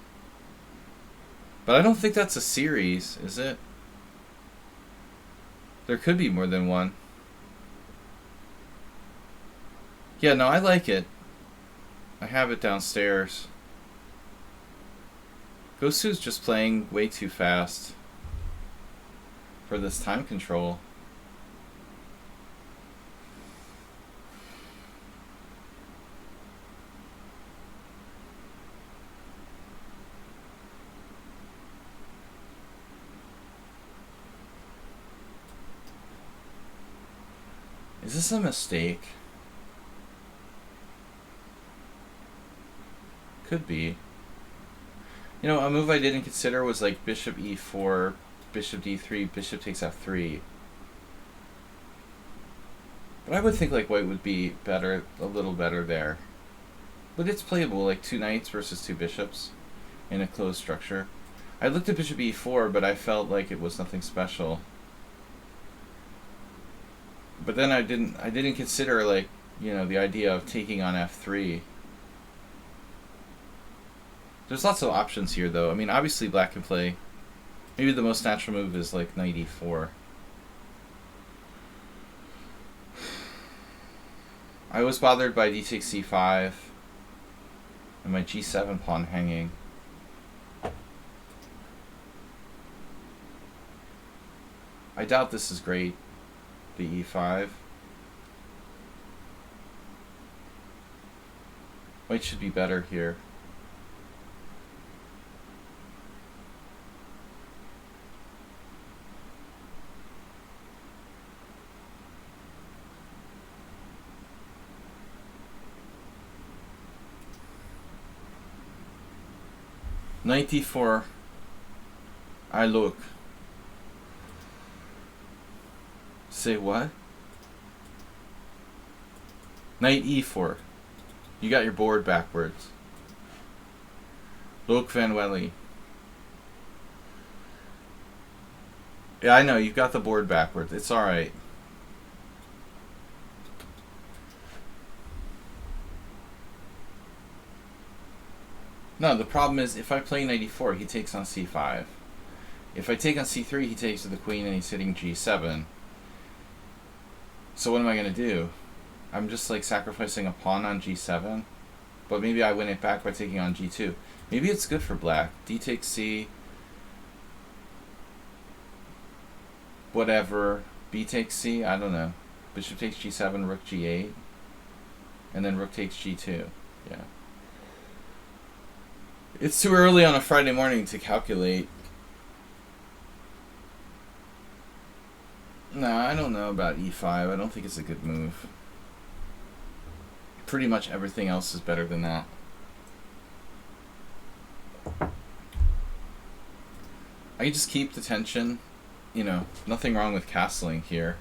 But I don't think that's a series, is it? There could be more than one. Yeah, no, I like it. I have it downstairs. Gosu's just playing way too fast for this time control. Is this a mistake? Could be. You know, a move I didn't consider was like bishop e4, bishop d3, bishop takes f3. But I would think like white would be better, a little better there. But it's playable, like 2 knights versus 2 bishops in a closed structure. I looked at bishop e4, but I felt like it was nothing special. But then I didn't consider, like, you know, the idea of taking on f3. There's lots of options here, though. I mean, obviously black can play. Maybe the most natural move is like knight e4. I was bothered by d takes c5 and my g7 pawn hanging. I doubt this is great, the e5. White should be better here. Knight d4. I look. Say what? Knight e4. You got your board backwards. Look, Van Welly. Yeah, I know, you've got the board backwards. It's alright. No, the problem is if I play knight e4, he takes on c5. If I take on c3, he takes to the queen and he's hitting g7. So what am I going to do? I'm just like sacrificing a pawn on g7. But maybe I win it back by taking on g2. Maybe it's good for black. D takes c. Whatever. B takes c. I don't know. Bishop takes g7, rook g8. And then rook takes g2. Yeah. It's too early on a Friday morning to calculate. No, I don't know about e5. I don't think it's a good move. Pretty much everything else is better than that. I can just keep the tension. You know, nothing wrong with castling here.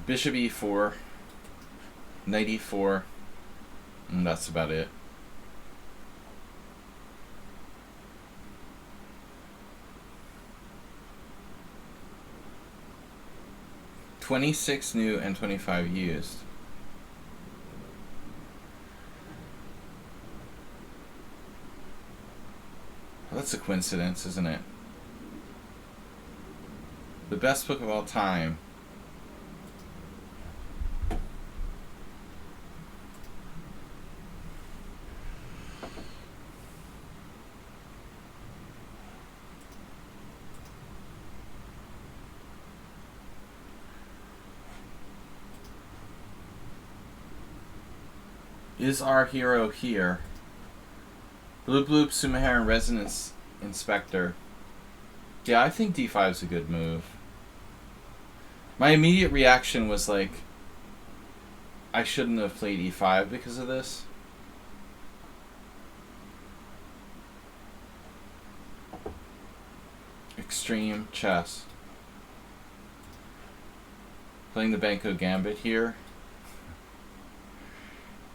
Bishop e4. Knight e4. And that's about it. $26 new and $25 used. Well, that's a coincidence, isn't it? The best book of all time. Is our hero here? Bloop bloop Sumaharan Resonance Inspector. Yeah, I think d5 is a good move. My immediate reaction was like, I shouldn't have played e5 because of this. Extreme chess. Playing the Banco Gambit here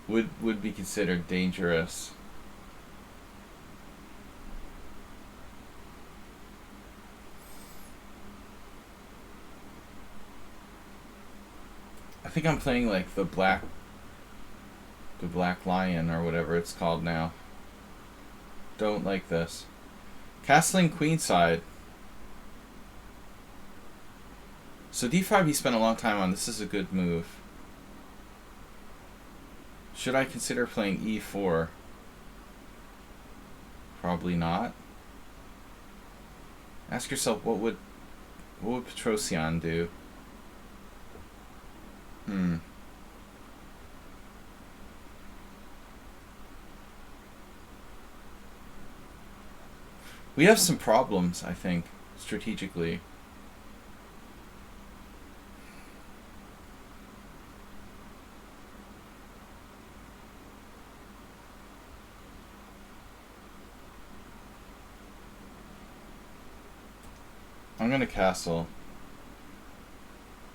would be considered dangerous. I think I'm playing like the Black Lion or whatever it's called now. Don't like this. Castling queenside. So d5 he spent a long time on. This is a good move. Should I consider playing e4? Probably not. Ask yourself, what would Petrosian do? We have some problems, I think, strategically. I'm gonna castle.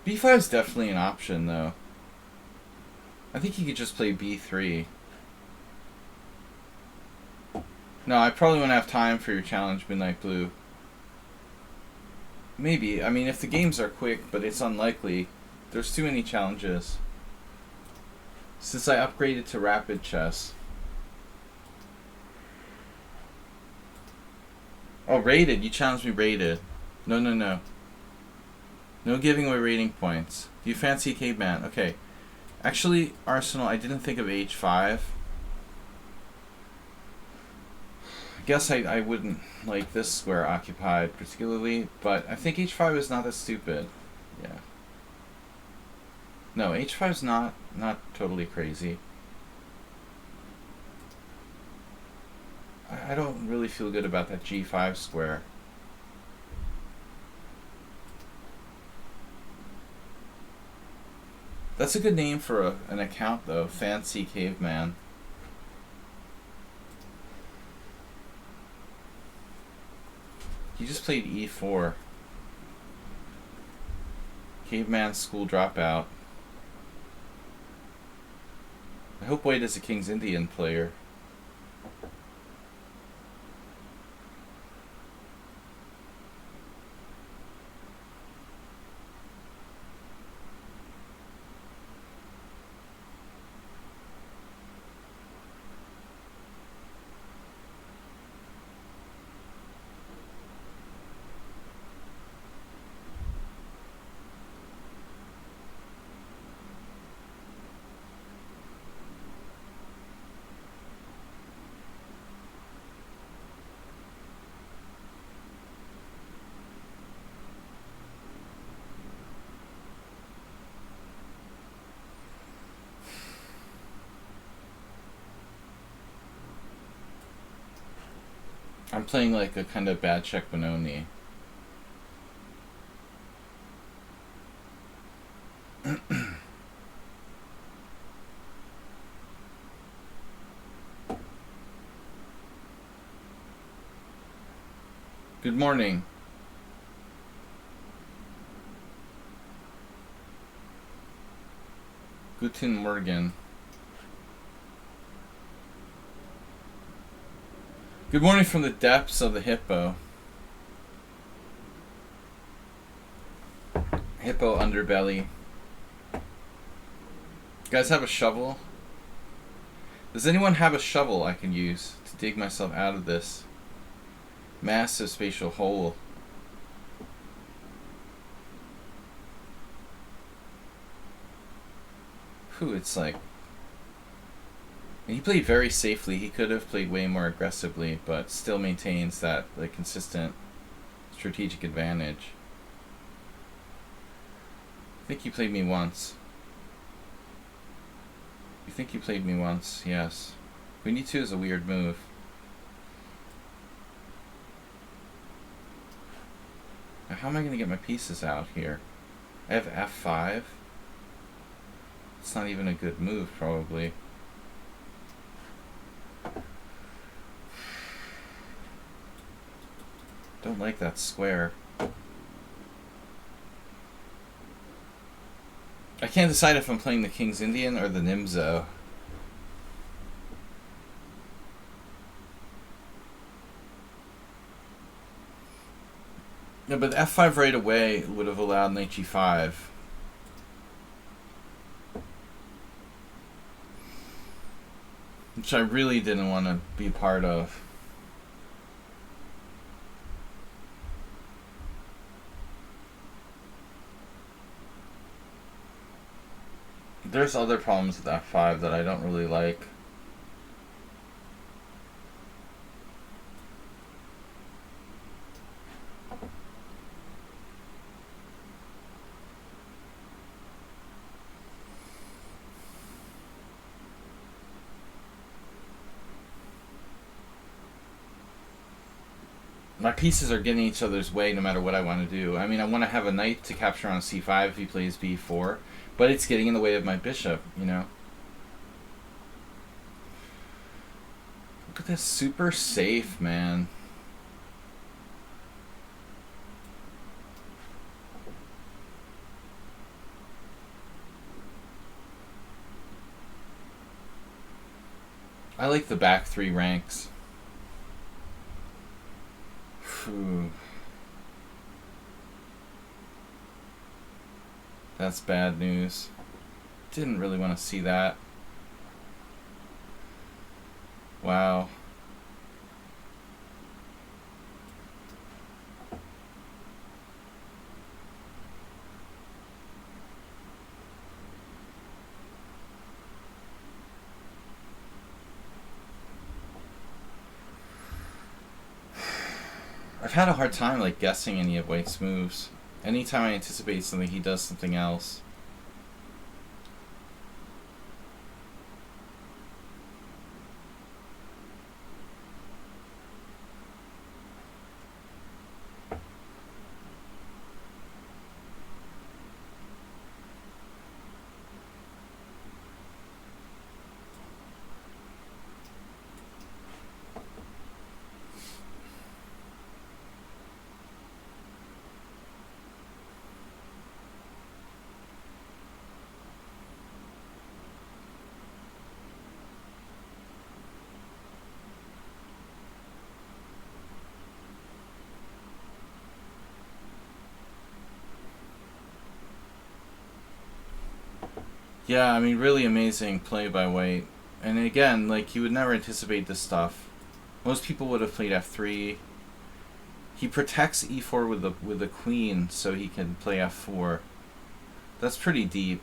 b5 is definitely an option, though. I think he could just play b3. No, I probably won't have time for your challenge, Midnight Blue. Maybe. I mean, if the games are quick, but it's unlikely. There's too many challenges. Since I upgraded to Rapid Chess. Oh, rated. You challenged me rated. No, no, no. No giving away rating points. Do you fancy Caveman? Okay. Actually, Arsenal, I didn't think of H5. I guess I wouldn't like this square occupied particularly, but I think H5 is not that stupid. Yeah. No, H5 is not totally crazy. I don't really feel good about that G5 square. That's a good name for an account, though. Fancy Caveman. He just played E4. Caveman School Dropout. I hope White is a King's Indian player. I'm playing like a kind of bad check Benoni. Good morning. Guten Morgen. Good morning from the depths of the hippo. Hippo underbelly. You guys have a shovel? Does anyone have a shovel I can use to dig myself out of this massive spatial hole? Whew, it's like... He played very safely. He could have played way more aggressively, but still maintains that like consistent strategic advantage. I think he played me once. You think you played me once? Yes. Queen e2 is a weird move. Now, how am I going to get my pieces out here? I have f5. It's not even a good move, probably. Don't like that square. I can't decide if I'm playing the King's Indian or the Nimzo. Yeah, but f5 right away would have allowed knight g5. Which I really didn't want to be part of. There's other problems with f5 that I don't really like. My pieces are getting each other's way no matter what I want to do. I mean, I want to have a knight to capture on c5 if he plays b4, but it's getting in the way of my bishop, you know? Look at this, super safe, man. I like the back three ranks. Ooh. That's bad news. Didn't really want to see that. Wow. I've had a hard time like guessing any of White's moves. Anytime I anticipate something, he does something else. Yeah, I mean, really amazing play by White. And again, like, you would never anticipate this stuff. Most people would have played f3. He protects e4 with the queen so he can play f4. That's pretty deep.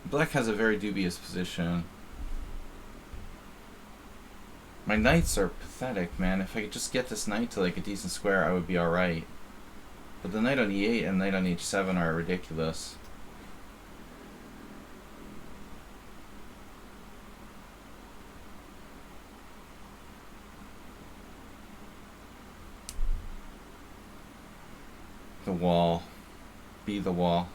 Black has a very dubious position. My knights are pathetic, man. If I could just get this knight to like a decent square, I would be alright. But the knight on e8 and knight on h7 are ridiculous. The wall. Be the wall.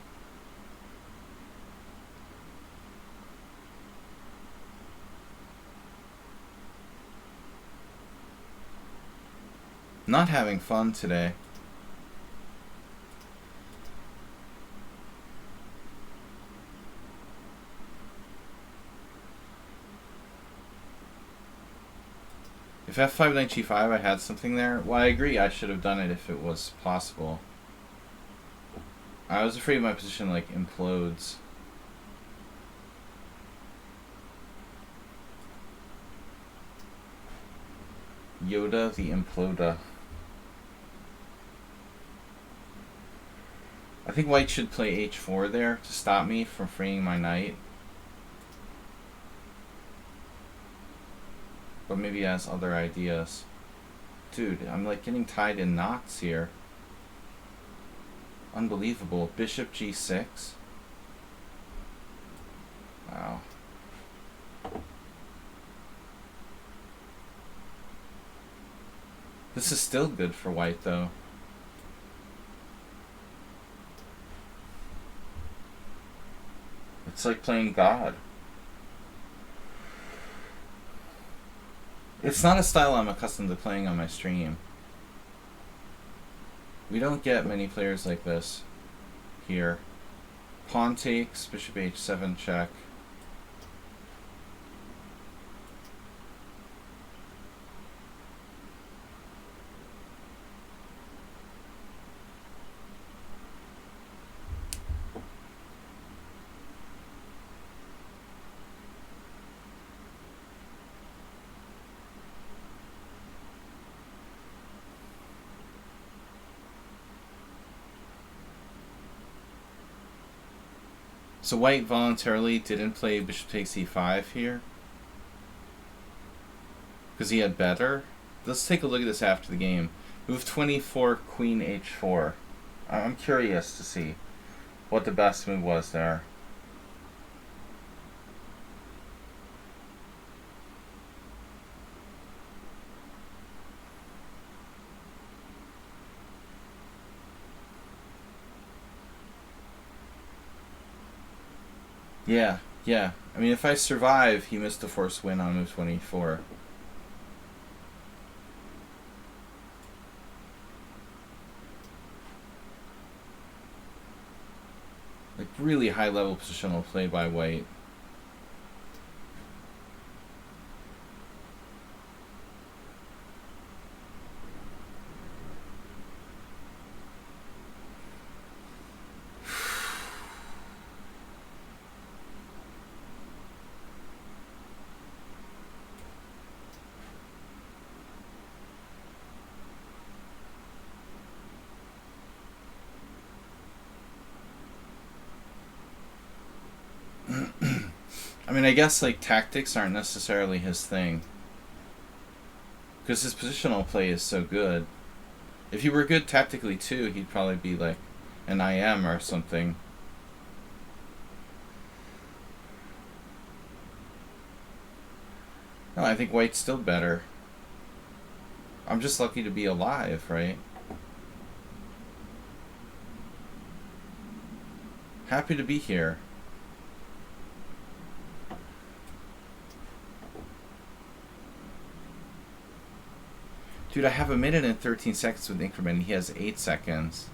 Not having fun today. If f5 knight g5 I had something there, well, I agree I should have done it if it was possible. I was afraid my position like implodes. Yoda the Imploda. I think White should play h4 there to stop me from freeing my knight. But maybe he has other ideas. Dude, I'm like getting tied in knots here. Unbelievable. Bishop g6. Wow. This is still good for White though. It's like playing God. It's not a style I'm accustomed to playing on my stream. We don't get many players like this here. Pawn takes, bishop h7 check. So White voluntarily didn't play bishop takes e5 here because he had better. Let's take a look at this after the game. Move 24, queen h4. I'm curious to see what the best move was there. Yeah. I mean, if I survive, he missed a forced win on move 24. Like, really high-level positional play by white. I mean, I guess, like, tactics aren't necessarily his thing. Because his positional play is so good. If he were good tactically, too, he'd probably be, like, an IM or something. No, I think white's still better. I'm just lucky to be alive, right? Happy to be here. Dude, I have a minute and 13 seconds with increment, and he has 8 seconds.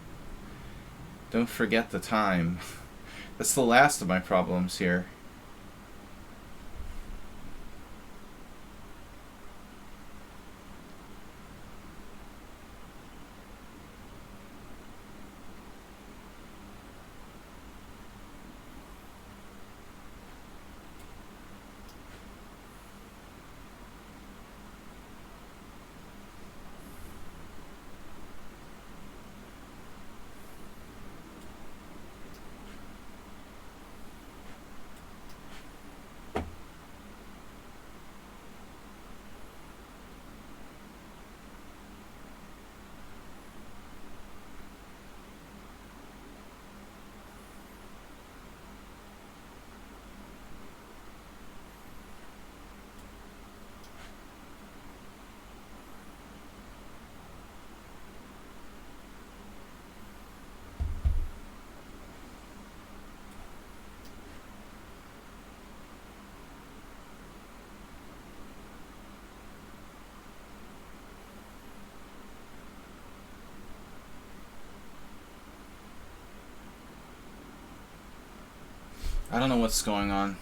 Don't forget the time. That's the last of my problems here. I don't know what's going on.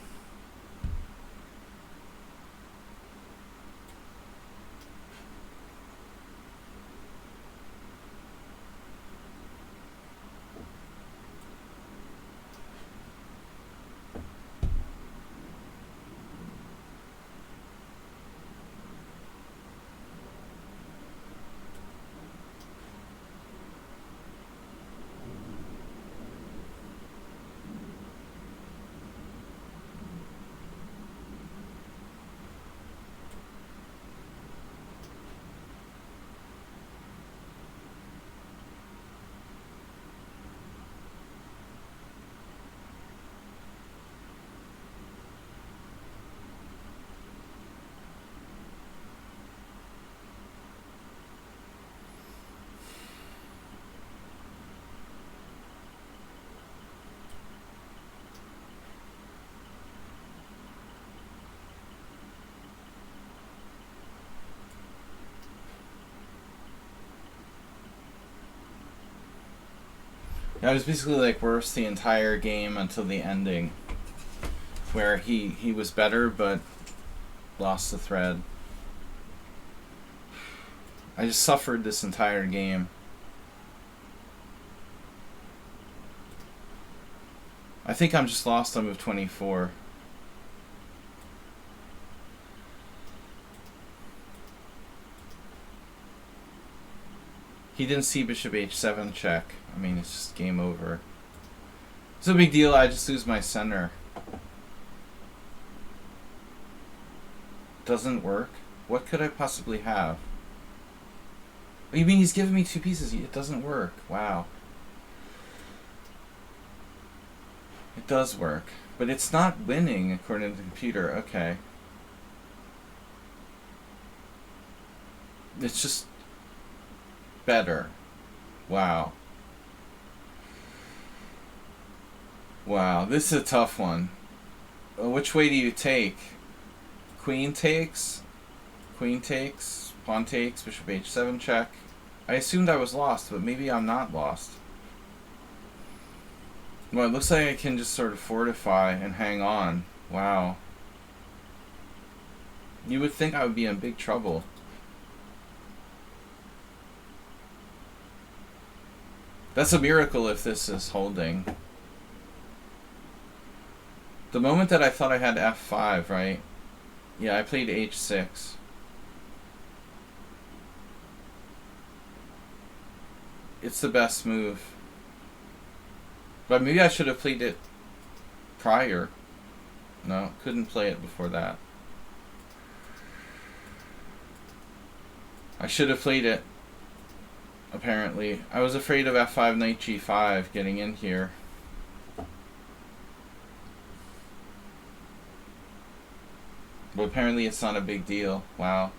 I was basically like worse the entire game until the ending, where he was better but lost the thread. I just suffered this entire game. I think I'm just lost on move 24. He didn't see bishop h7 check. I mean, it's just game over. It's no big deal, I just lose my center. Doesn't work? What could I possibly have? Oh, you mean he's giving me 2 pieces? It doesn't work. Wow. It does work. But it's not winning according to the computer. Okay. It's just better. Wow. Wow, this is a tough one. Which way do you take? Queen takes, pawn takes, bishop h7 check. I assumed I was lost, but maybe I'm not lost. Well, it looks like I can just sort of fortify and hang on. Wow. You would think I would be in big trouble. That's a miracle if this is holding. The moment that I thought I had f5, right? Yeah, I played h6. It's the best move. But maybe I should have played it prior. No, couldn't play it before that. I should have played it, apparently. I was afraid of f5, knight g5 getting in here. But apparently it's not a big deal. Wow.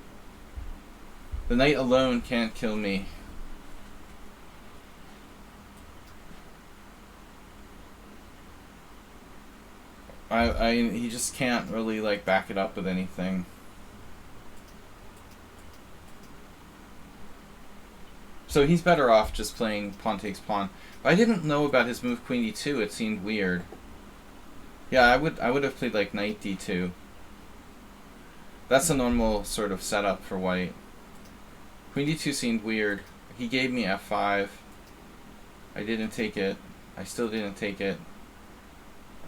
The knight alone can't kill me. He just can't really like back it up with anything. So he's better off just playing pawn takes pawn. But I didn't know about his move queen d2. It seemed weird. Yeah, I would have played like knight d2. That's a normal sort of setup for white. Queen d2 seemed weird. He gave me f5. I didn't take it. I still didn't take it.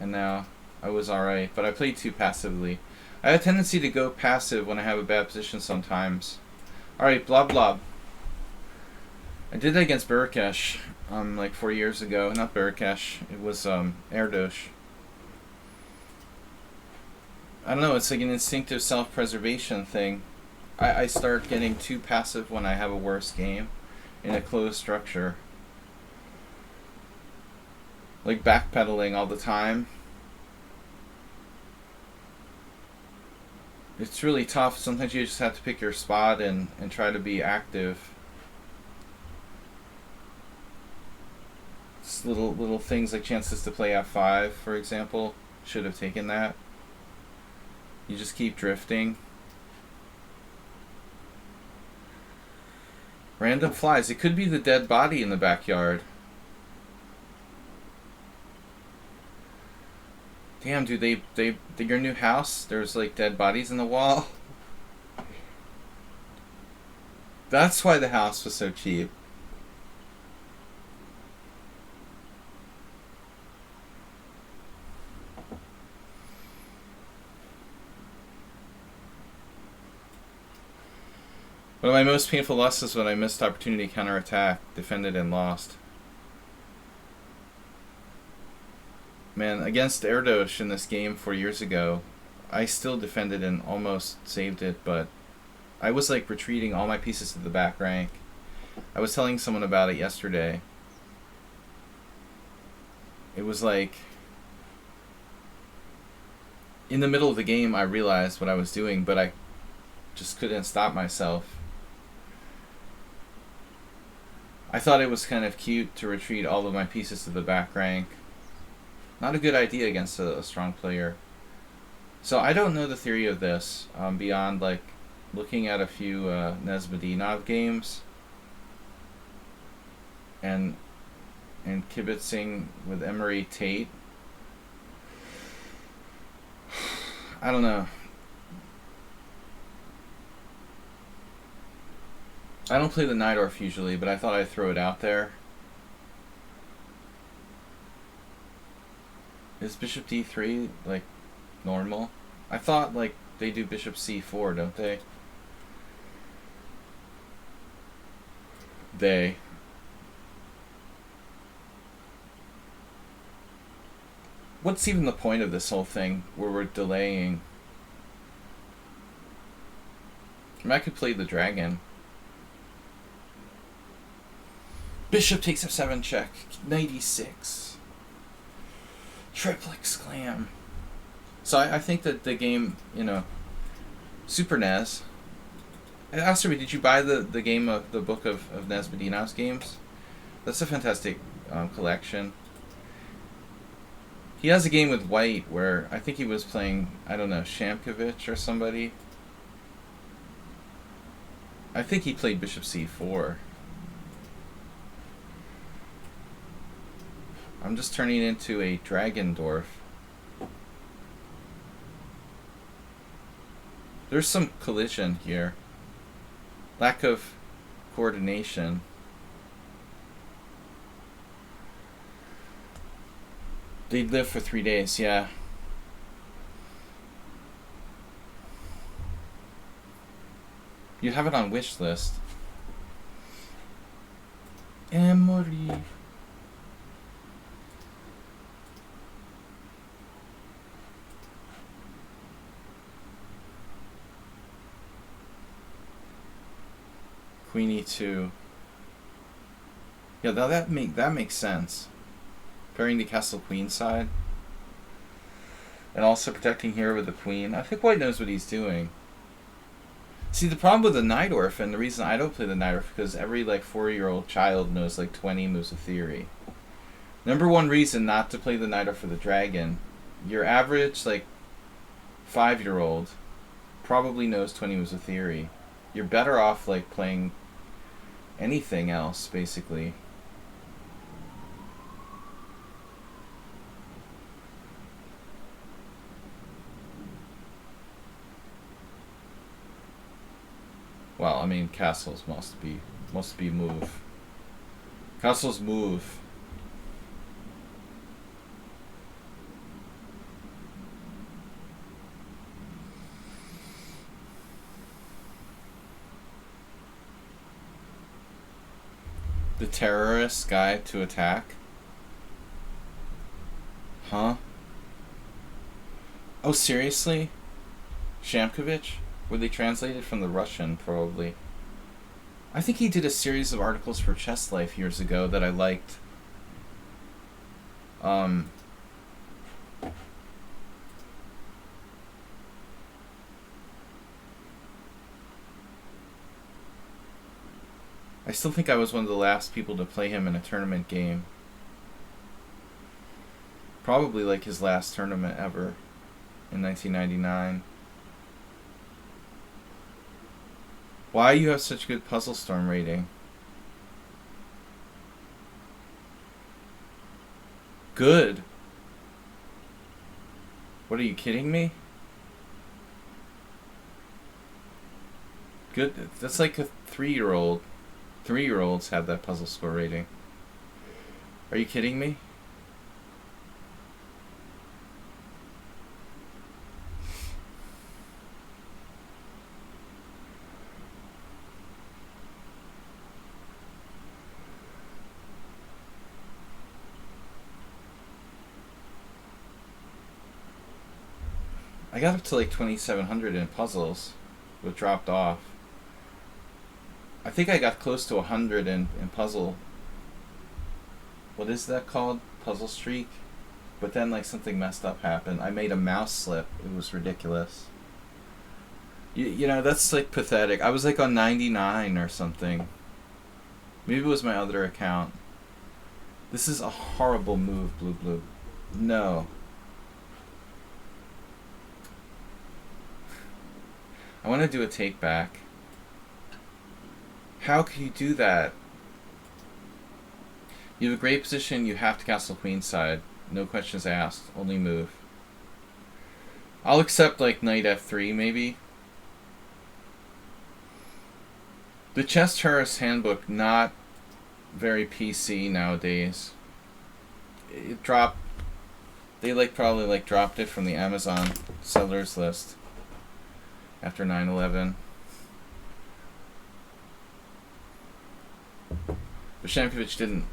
And now I was alright. But I played too passively. I have a tendency to go passive when I have a bad position sometimes. Alright, blah blah. I did that against Barakesh like 4 years ago. Not Barakesh. It was Erdos. I don't know, it's like an instinctive self-preservation thing. I start getting too passive when I have a worse game in a closed structure. Like backpedaling all the time. It's really tough. Sometimes you just have to pick your spot and try to be active. It's little things like chances to play f5, for example. Should have taken that. You just keep drifting. Random flies. It could be the dead body in the backyard. Damn, dude, your new house, there's like dead bodies in the wall. That's why the house was so cheap. One of my most painful losses when I missed opportunity to counterattack, defended and lost. Man, against Erdos in this game 4 years ago, I still defended and almost saved it, but I was like retreating all my pieces to the back rank. I was telling someone about it yesterday. It was like, in the middle of the game I realized what I was doing, but I just couldn't stop myself. I thought it was kind of cute to retreat all of my pieces to the back rank. Not a good idea against a strong player. So I don't know the theory of this beyond like looking at a few Nesbedinov games and kibitzing with Emery Tate. I don't know. I don't play the Najdorf usually, but I thought I'd throw it out there. Is bishop d3 like normal? I thought like they do bishop c4, don't they? What's even the point of this whole thing where we're delaying? I mean, I could play the dragon. Bishop takes f7 check. Knight e6. Triple exclam. So I think that the game, you know, Super NES. Aster, did you buy the game of the book of Nesbedinov's games? That's a fantastic collection. He has a game with white where I think he was playing, I don't know, Shamkovich or somebody. I think he played bishop c4. I'm just turning into a dragon dwarf. There's some collision here. Lack of coordination. They'd live for 3 days, yeah. You have it on wish list. Emory. Queen e2. Yeah, that makes sense. Pairing the castle queen side. And also protecting here with the queen. I think white knows what he's doing. See, the problem with the Night Orphan, the reason I don't play the Night Orphan, because every, 4-year-old child knows, 20 moves of theory. Number one reason not to play the Night Orphan for the dragon, your average, 5-year-old probably knows 20 moves of theory. You're better off, playing anything else, basically. Well, I mean, castles must be move. Castles move. The terrorist guy to attack? Huh? Oh, seriously? Shamkovich? Were they translated from the Russian, probably? I think he did a series of articles for Chess Life years ago that I liked. I still think I was one of the last people to play him in a tournament game. Probably his last tournament ever in 1999. Why you have such good Puzzle Storm rating? Good. What, are you kidding me? Good. That's like a 3-year-old. 3-year-olds have that puzzle score rating. Are you kidding me? I got up to 2,700 in puzzles, but dropped off. I think I got close to 100 in puzzle. What is that called? Puzzle streak? But then something messed up happened. I made a mouse slip. It was ridiculous. You know, that's pathetic. I was on 99 or something. Maybe it was my other account. This is a horrible move, Blue Blue. No. I want to do a take back. How can you do that? You have a great position, you have to castle queenside. No questions asked, only move. I'll accept knight f3 maybe. The Chess Terrorist Handbook, not very PC nowadays. It dropped, they probably dropped it from the Amazon sellers list after 9/11. But Shamkovich didn't.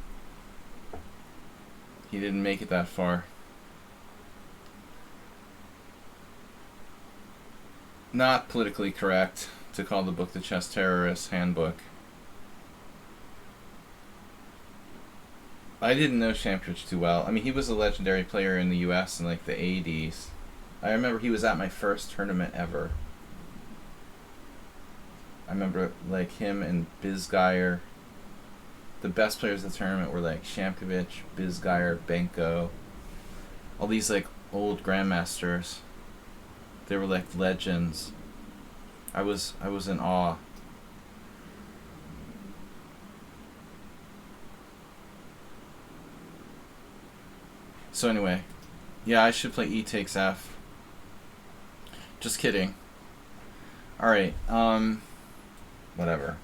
He didn't make it that far. Not politically correct to call the book the Chess Terrorist Handbook. I didn't know Shamkovich too well. I mean, he was a legendary player in the US in the 80s. I remember he was at my first tournament ever. I remember him and Bizgeyer. The best players of the tournament were Shamkovich, Bizgeyer, Benko. All these old grandmasters. They were legends. I was in awe. So anyway, yeah, I should play e takes f. Just kidding. Alright, whatever.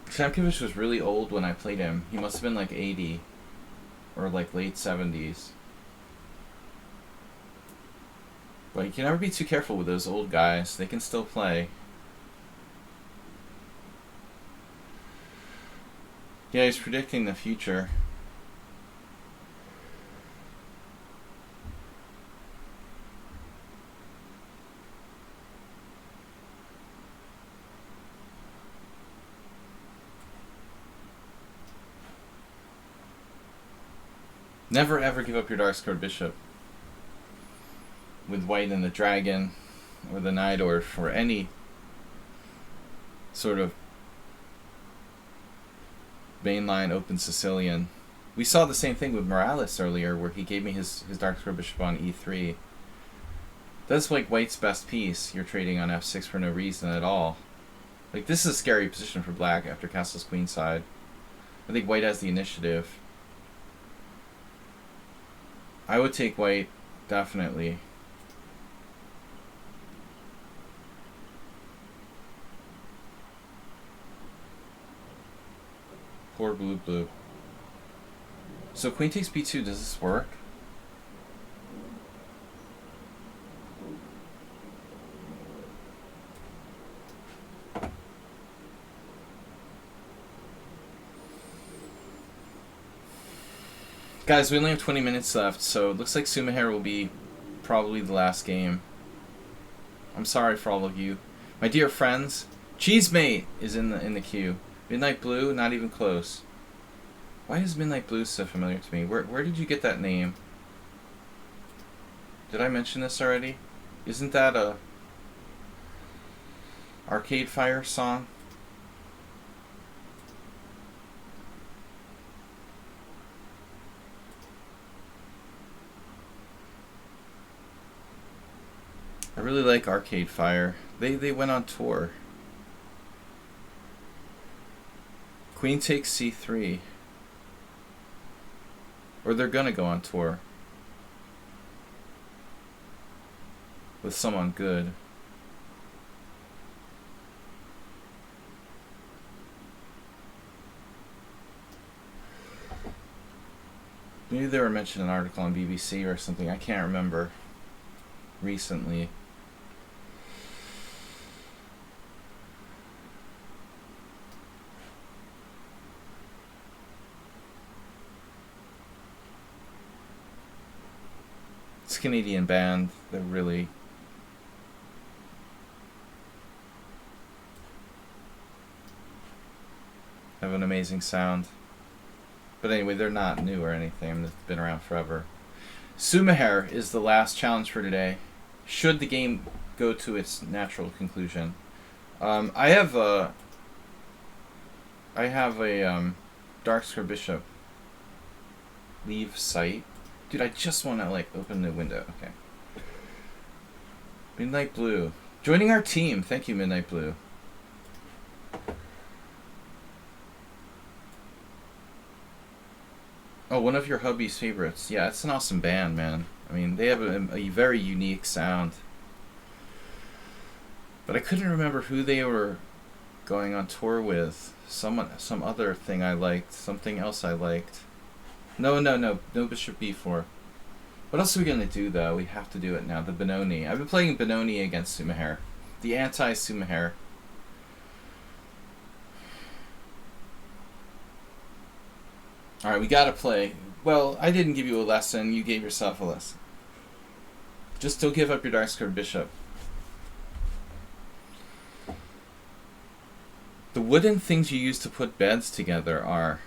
Shamkovich was really old when I played him. He must have been like 80 or like late 70s. But you can never be too careful with those old guys. They can still play. Yeah, he's predicting the future. Never ever give up your dark squared bishop with white and the dragon or the knight or for any sort of mainline open Sicilian. We saw the same thing with Morales earlier where he gave me his dark squared bishop on e3. That's like white's best piece. You're trading on f6 for no reason at all. Like, this is a scary position for black after castle's queenside. I think white has the initiative. I would take white, definitely. Poor blue. So queen takes b2, does this work? Guys, we only have 20 minutes left, so it looks like Sumaher will be probably the last game. I'm sorry for all of you. My dear friends, Cheesemate is in the queue. Midnight Blue, not even close. Why is Midnight Blue so familiar to me? Where did you get that name? Did I mention this already? Isn't that a Arcade Fire song? I really like Arcade Fire. They went on tour. Queen takes c3. Or they're gonna go on tour. With someone good. Maybe they were mentioned in an article on BBC or something. I can't remember. Recently. It's a Canadian band. They're really have an amazing sound. But anyway, they're not new or anything. They've been around forever. Sumaher is the last challenge for today. Should the game go to its natural conclusion. I have a dark square bishop leave site. Dude, I just want to like open the window. Okay. Midnight Blue. Joining our team. Thank you, Midnight Blue. Oh, one of your hubby's favorites. Yeah, it's an awesome band, man. I mean, they have a very unique sound. But I couldn't remember who they were going on tour with. Some other thing I liked. Something else I liked. No bishop b4. What else are we gonna do though? We have to do it now. The Benoni. I've been playing Benoni against Sumaher. The anti-Sumaher. Alright, we gotta play. Well, I didn't give you a lesson. You gave yourself a lesson. Just don't give up your dark squared bishop. The wooden things you use to put beds together are...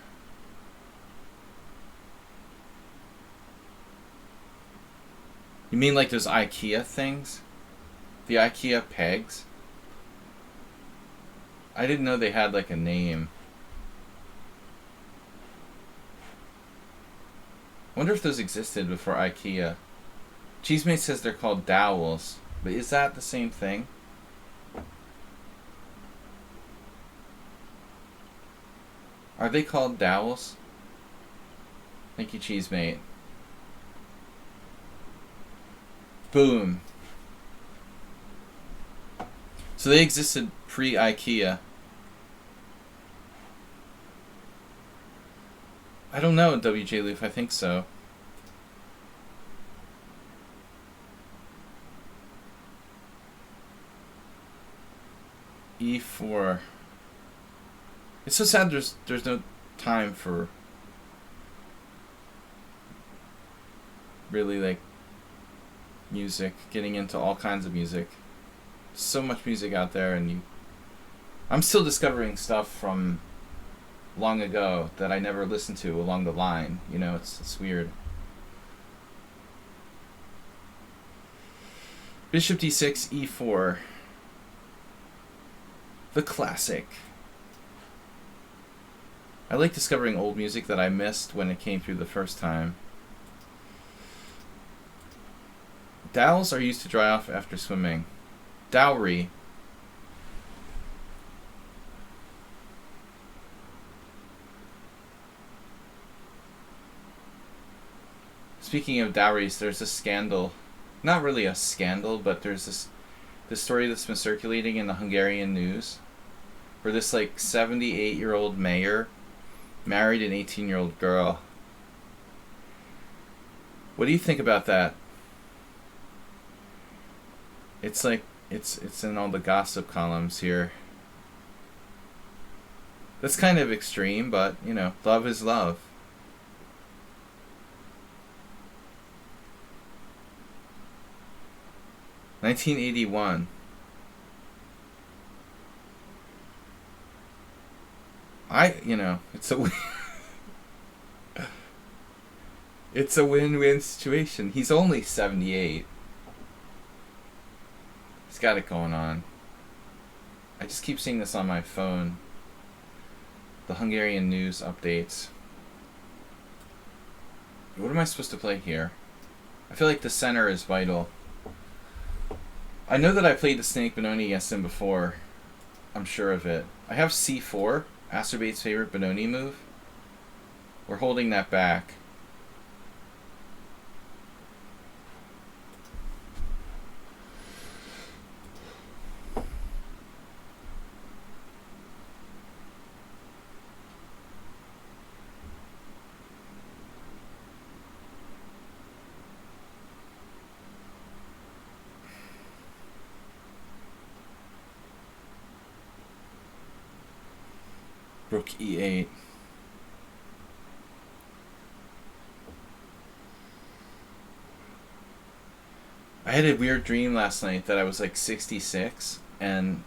You mean like those IKEA things? The IKEA pegs? I didn't know they had like a name. I wonder if those existed before IKEA. Cheesemate says they're called dowels, but is that the same thing? Are they called dowels? Thank you, cheese mate. Boom. So they existed pre-IKEA. I don't know, WJ Loof. I think so. E4. It's so sad there's no time for really like music, getting into all kinds of music. So much music out there, and I'm still discovering stuff from long ago that I never listened to along the line. You know, it's weird. Bishop d6, e4. The classic. I like discovering old music that I missed when it came through the first time. Dowels are used to dry off after swimming. Dowry. Speaking of dowries, there's a scandal. Not really a scandal, but there's this story that's been circulating in the Hungarian news where this like 78-year-old mayor married an 18-year-old girl. What do you think about that? It's like it's in all the gossip columns here. That's kind of extreme, but you know, love is love. $1981. It's a it's a win-win situation. He's only 78. He's got it going on. I just keep seeing this on my phone. The Hungarian news updates. What am I supposed to play here? I feel like the center is vital. I know that I played the Snake Benoni against him before. I'm sure of it. I have c4, Acerbate's favorite Benoni move. We're holding that back. Rook e8. I had a weird dream last night that I was like 66, and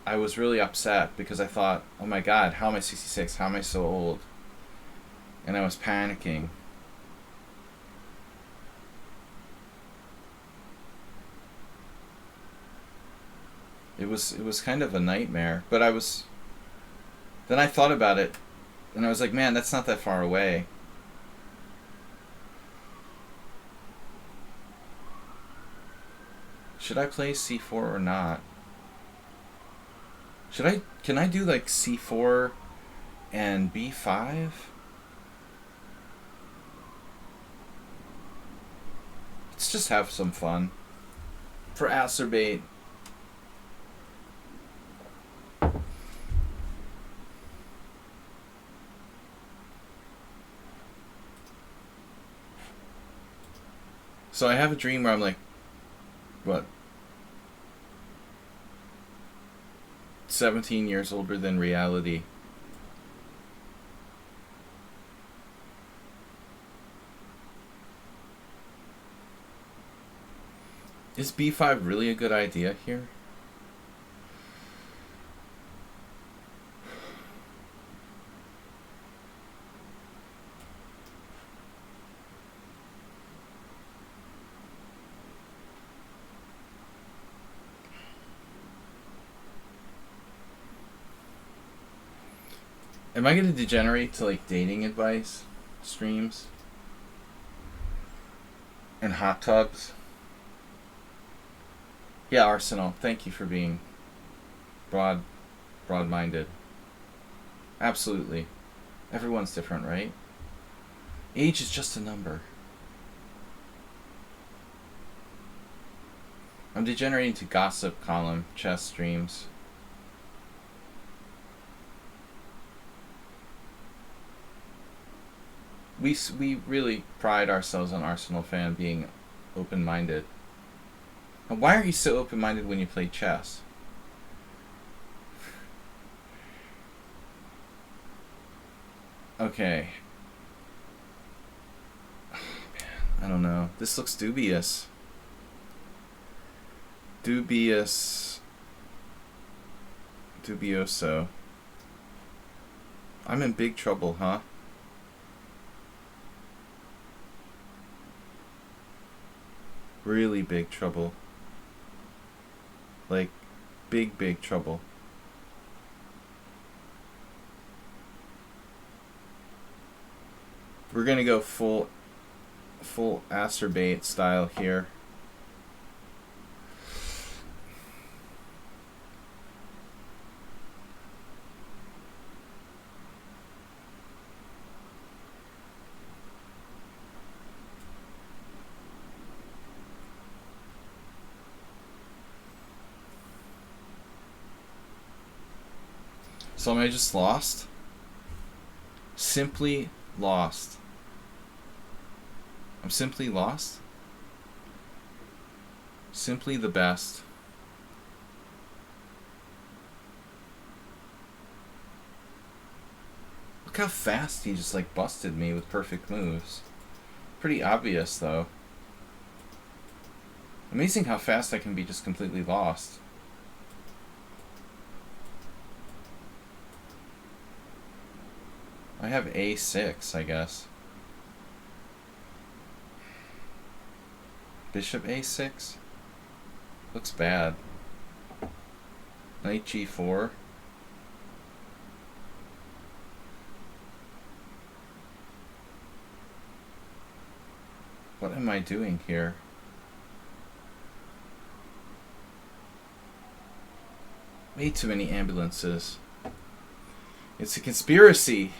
I was really upset because I thought, oh my god, how am I 66? How am I so old? And I was panicking. It was kind of a nightmare, but then I thought about it, and I was like, man, that's not that far away. Should I play c4 or not? Can I do like c4 and b5? Let's just have some fun. For Acerbate. So I have a dream where I'm like, what? 17 years older than reality. Is b5 really a good idea here? Am I going to degenerate to like dating advice streams and hot tubs? Yeah, Arsenal. Thank you for being broad-minded. Absolutely. Everyone's different, right? Age is just a number. I'm degenerating to gossip column, chess streams. We really pride ourselves on Arsenal fan being open-minded. Now, why are you so open-minded when you play chess? Okay. Oh, man, I don't know. This looks dubious. Dubioso. I'm in big trouble, huh? Really big trouble. Like, big trouble. We're gonna go full acerbate style here. So am I just lost? Simply lost. I'm simply lost? Simply the best. Look how fast he just like busted me with perfect moves. Pretty obvious though. Amazing how fast I can be just completely lost. I have A6, I guess. Bishop A6? Looks bad. Knight G4. What am I doing here? Way too many ambulances. It's a conspiracy.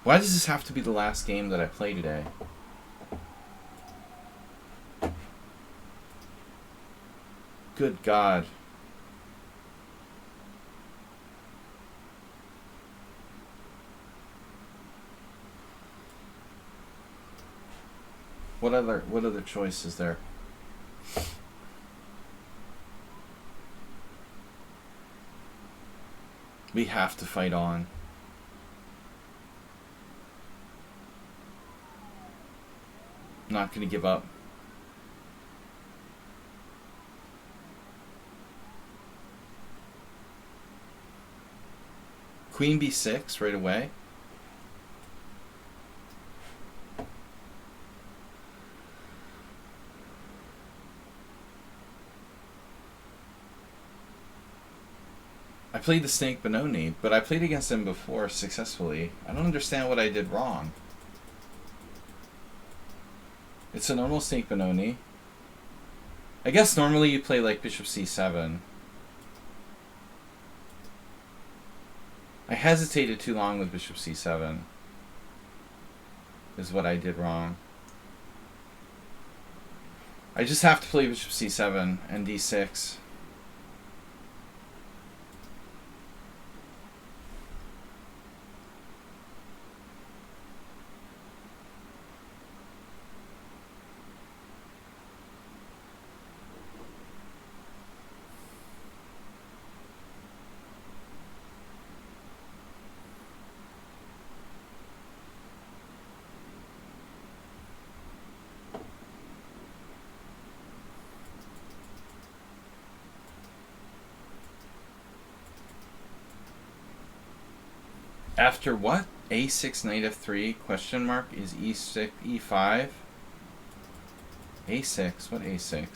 Why does this have to be the last game that I play today? Good God. What other choice is there? We have to fight on. Not gonna give up. Queen B6 right away. I played the Snake Benoni, but I played against him before successfully. I don't understand what I did wrong. It's a normal Snake Benoni. I guess normally you play like Bishop C7. I hesitated too long with Bishop C7. Is what I did wrong. I just have to play Bishop C7 and D6. After what? A6 knight f3 question mark is E6 E5. A6, what A6?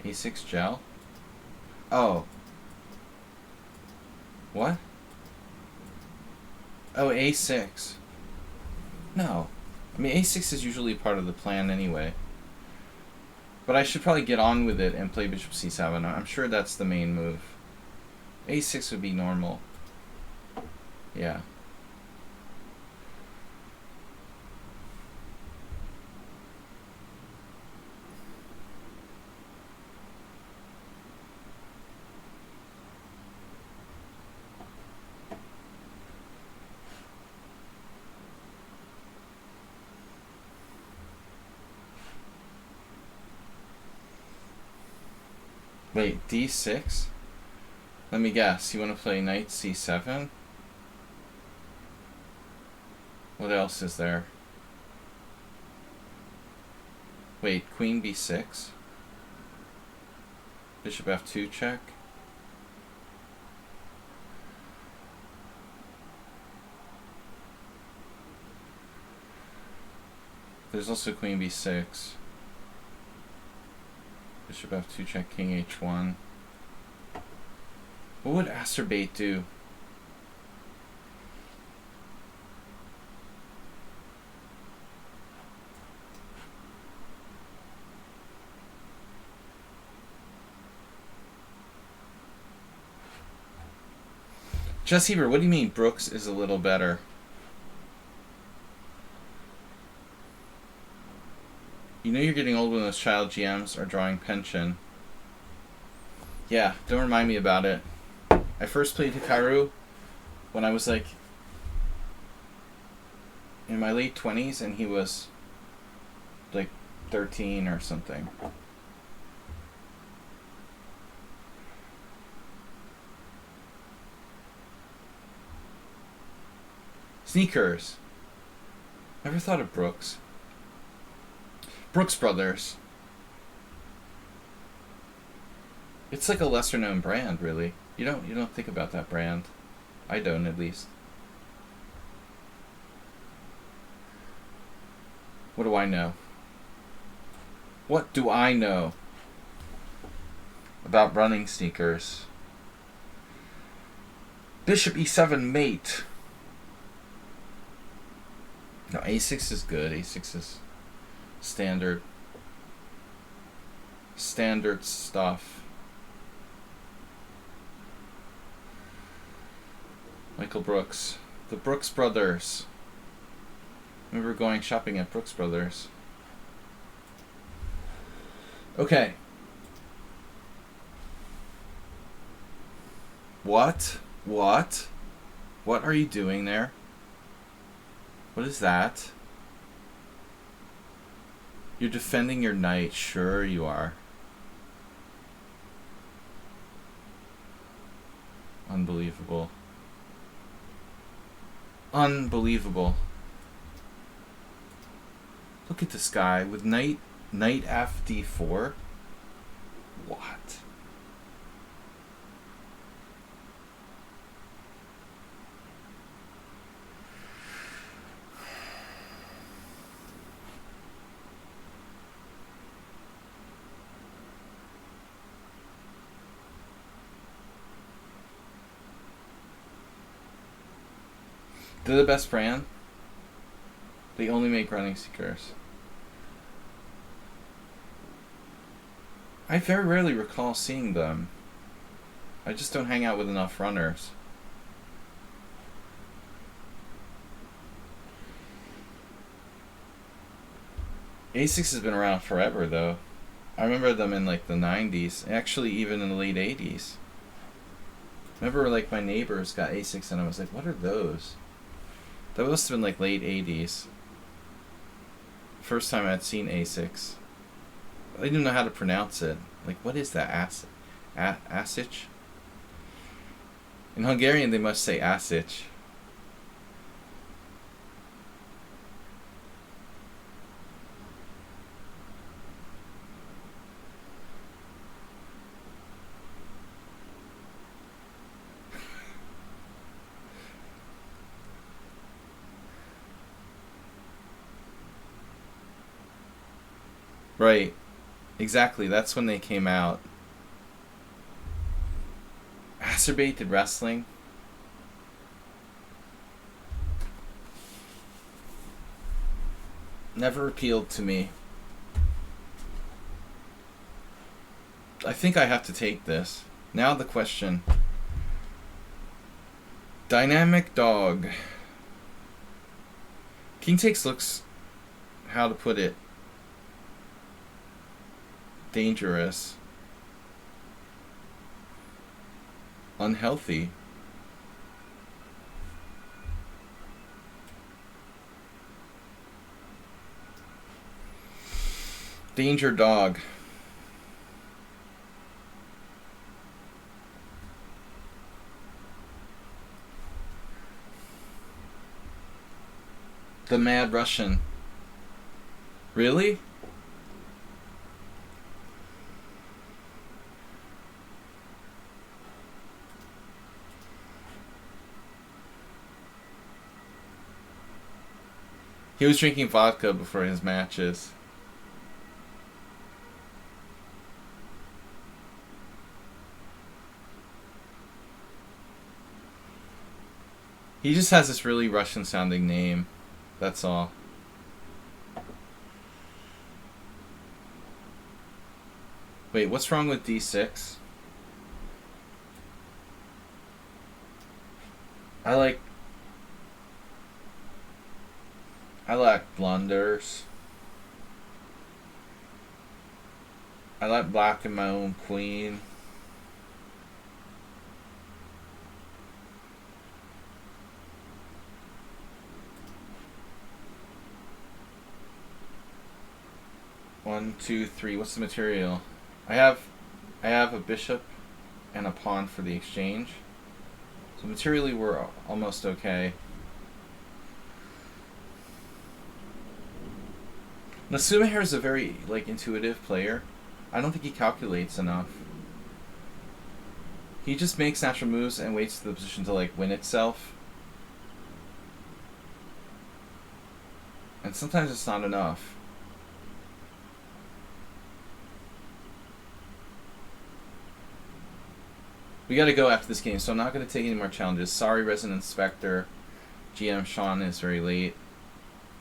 A6 gel? Oh. What? Oh, A6. No. I mean, A6 is usually part of the plan anyway. But I should probably get on with it and play bishop c7. I'm sure that's the main move. a6 would be normal. Yeah. Wait, d6? Let me guess. You want to play knight c7? What else is there? Wait, queen b6? Bishop f2 check? There's also queen b6. Bishop f2 check, king h1. What would acerbate do? Jess Heber, what do you mean Brooks is a little better? You know you're getting old when those child GMs are drawing pension. Yeah, don't remind me about it. I first played Hikaru when I was like in my late 20s and he was like 13 or something. Sneakers. Never thought of Brooks. Brooks Brothers. It's like a lesser known brand, really. You don't think about that brand. I don't, at least. What do I know? What do I know about running sneakers? Bishop e7 mate. No, a6 is good. a6 is standard stuff. Michael Brooks. The Brooks Brothers. I remember going shopping at Brooks Brothers. Okay. What? What? What are you doing there? What is that? You're defending your knight. Sure you are. Unbelievable. Unbelievable. Look at this guy with knight fd4. What? They're the best brand. They only make running sneakers. I very rarely recall seeing them. I just don't hang out with enough runners. A6 has been around forever, though. I remember them in like the 90s. Actually, even in the late 80s. I remember like my neighbors got A6 and I was like, what are those? That must have been like late 80s. First time I'd seen A6. I didn't know how to pronounce it. Like, what is that? Asic? In Hungarian, they must say Asic. Right. Exactly. That's when they came out. Acerbated wrestling. Never appealed to me. I think I have to take this. Now the question. Dynamic dog. King takes looks, how to put it, dangerous. Unhealthy. Danger dog. The Mad Russian. Really? He was drinking vodka before his matches. He just has this really Russian sounding name. That's all. Wait, what's wrong with D6? I like blunders. I like blocking my own queen. One, two, three. What's the material? I have a bishop and a pawn for the exchange. So materially we're almost okay. Nasumaher is a very intuitive player. I don't think he calculates enough. He just makes natural moves and waits for the position to win itself. And sometimes it's not enough. We gotta go after this game, so I'm not gonna take any more challenges. Sorry, Resident Inspector. GM Sean is very late.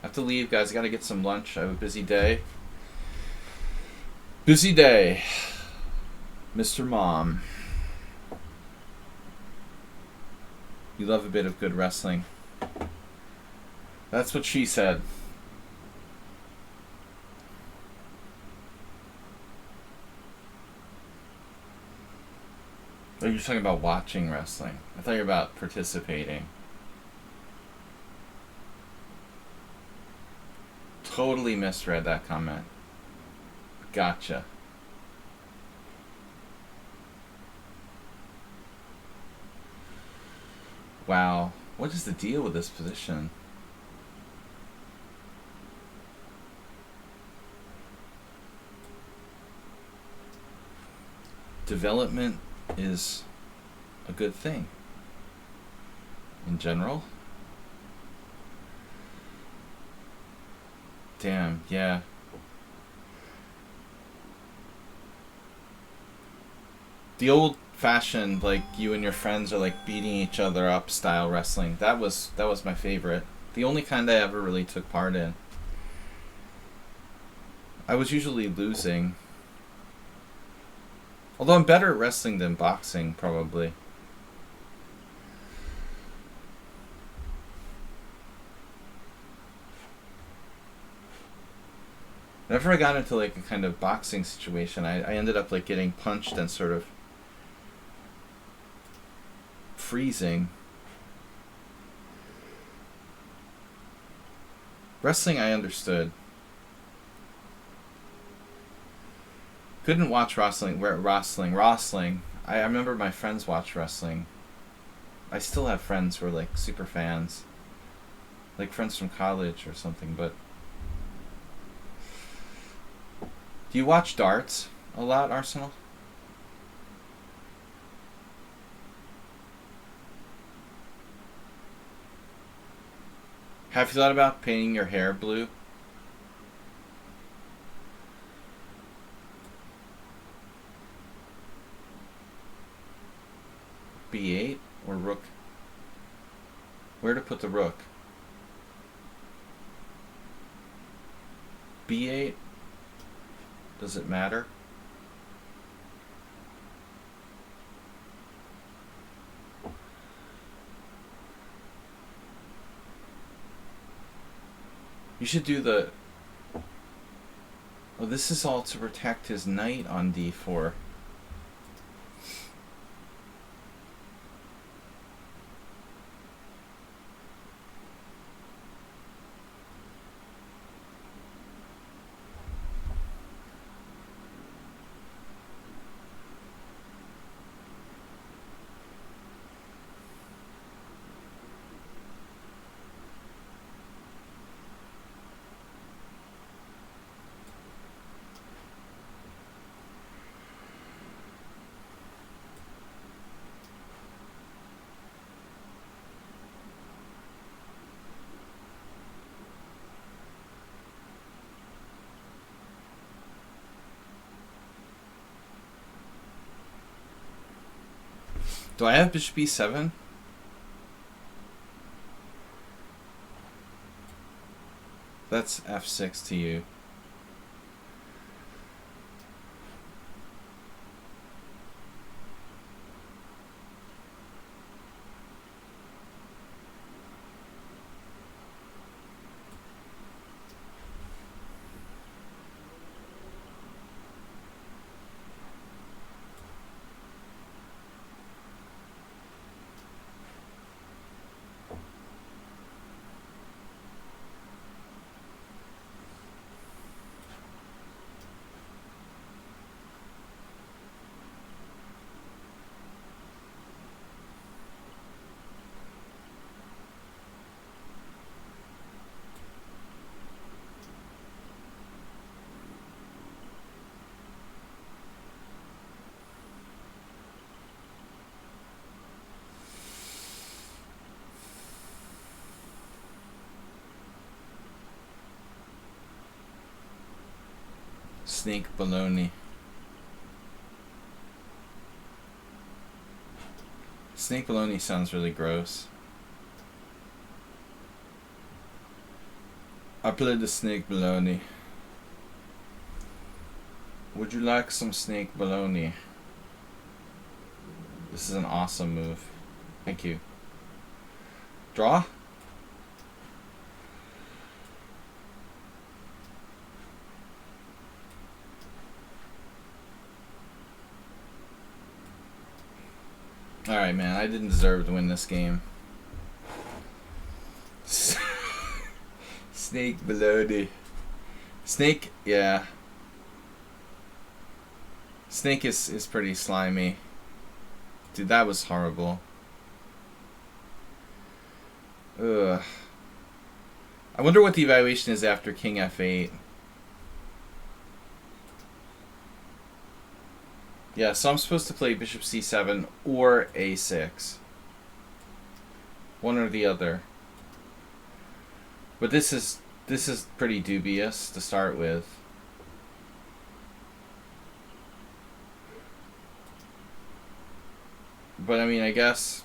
I have to leave, guys. I gotta get some lunch. I have a busy day. Busy day. Mr. Mom. You love a bit of good wrestling. That's what she said. Oh, you're talking about watching wrestling. I thought you were about participating. Totally misread that comment. Gotcha. Wow. What is the deal with this position? Development is a good thing in general. Damn, yeah. The old fashioned, you and your friends are beating each other up style wrestling. That was my favorite. The only kind I ever really took part in. I was usually losing. Although I'm better at wrestling than boxing, probably. Whenever I got into a kind of boxing situation, I ended up getting punched and sort of freezing. Wrestling I understood. Couldn't watch wrestling. I remember my friends watch wrestling. I still have friends who are super fans. Friends from college or something, but... Do you watch darts a lot, Arsenal? Have you thought about painting your hair blue? B8 or rook? Where to put the rook? B8? Does it matter? You should do the... Oh, this is all to protect his knight on d4. Do I have bishop e7? That's f6 to you. Snake baloney. Snake baloney sounds really gross. I played the snake baloney. Would you like some snake baloney? This is an awesome move. Thank you. Draw? Alright, man. I didn't deserve to win this game. Snake baloney. Snake, yeah. Snake is pretty slimy. Dude, that was horrible. Ugh. I wonder what the evaluation is after king f8. Yeah, so I'm supposed to play bishop c7 or a6. One or the other. But this is pretty dubious to start with. But I mean, I guess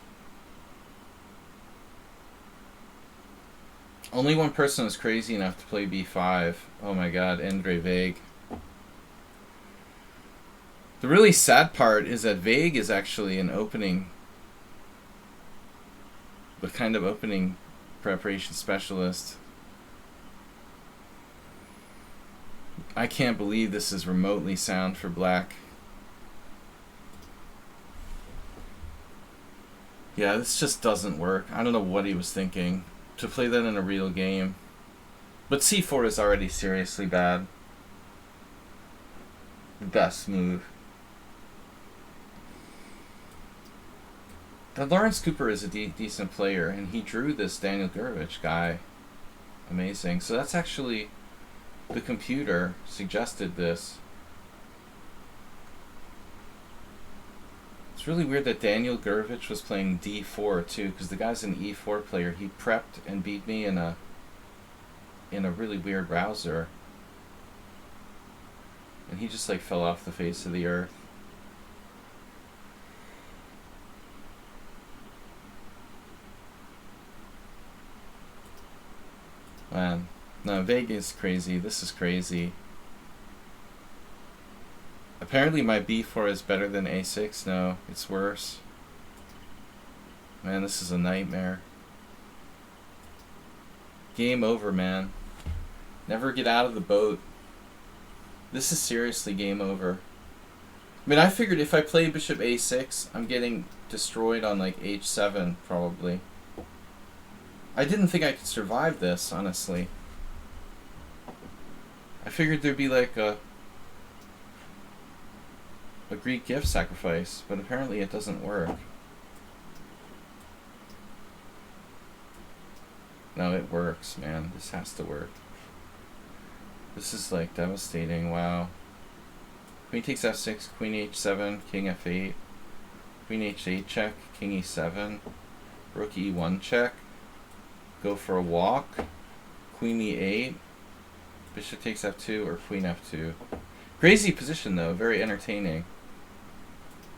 only one person was crazy enough to play b5. Oh my god, Andre Vague. The really sad part is that Vague is actually an opening, the kind of opening preparation specialist. I can't believe this is remotely sound for black. Yeah, this just doesn't work. I don't know what he was thinking to play that in a real game. But c4 is already seriously bad. Best move. That Lawrence Cooper is a decent player, and he drew this Daniel Gurevich guy. Amazing. So that's actually, the computer suggested this. It's really weird that Daniel Gurevich was playing d4 too, because the guy's an e4 player. He prepped and beat me in a really weird browser, and he just like fell off the face of the earth. Man, no, Vegas is crazy. This is crazy. Apparently my b4 is better than a6. No, it's worse. Man, this is a nightmare. Game over, man. Never get out of the boat. This is seriously game over. I mean, I figured if I play bishop a6, I'm getting destroyed on like h7, probably. I didn't think I could survive this, honestly. I figured there'd be like a Greek gift sacrifice, but apparently it doesn't work. No, it works, man. This has to work. This is like devastating, wow. Queen takes f6, queen h7, king f8, queen h8 check, king e7, rook e1 check, go for a walk, queen e8, bishop takes f2, or queen f2. Crazy position though, very entertaining.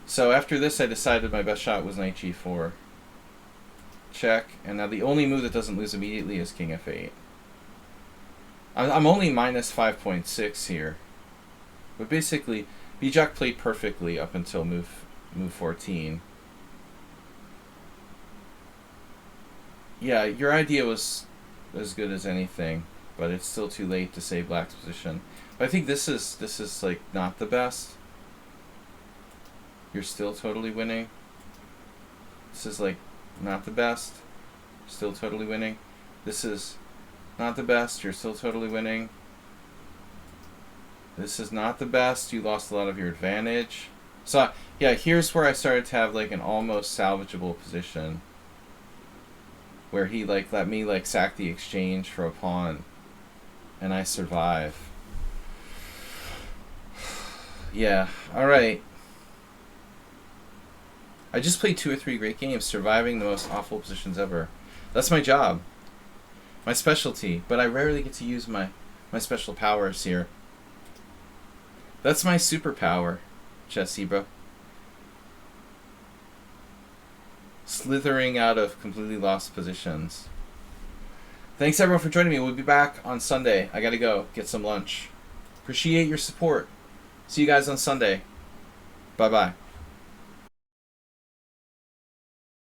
So after this I decided my best shot was knight g4. Check, and now the only move that doesn't lose immediately is king f8. I'm only minus 5.6 here. But basically, Bijak played perfectly up until move 14. Yeah, your idea was as good as anything, but it's still too late to save black's position. But I think this is like not the best. You're still totally winning. This is like not the best. Still totally winning. This is not the best. You're still totally winning. This is not the best. You lost a lot of your advantage. So yeah, here's where I started to have like an almost salvageable position, where he like let me like sack the exchange for a pawn, and I survive. Yeah. All right. I just played 2 or 3 great games, surviving the most awful positions ever. That's my job, my specialty. But I rarely get to use my special powers here. That's my superpower, Jesse, bro. Slithering out of completely lost positions. Thanks everyone for joining me. We'll be back on Sunday. I gotta go get some lunch. Appreciate your support. See you guys on Sunday. Bye-bye.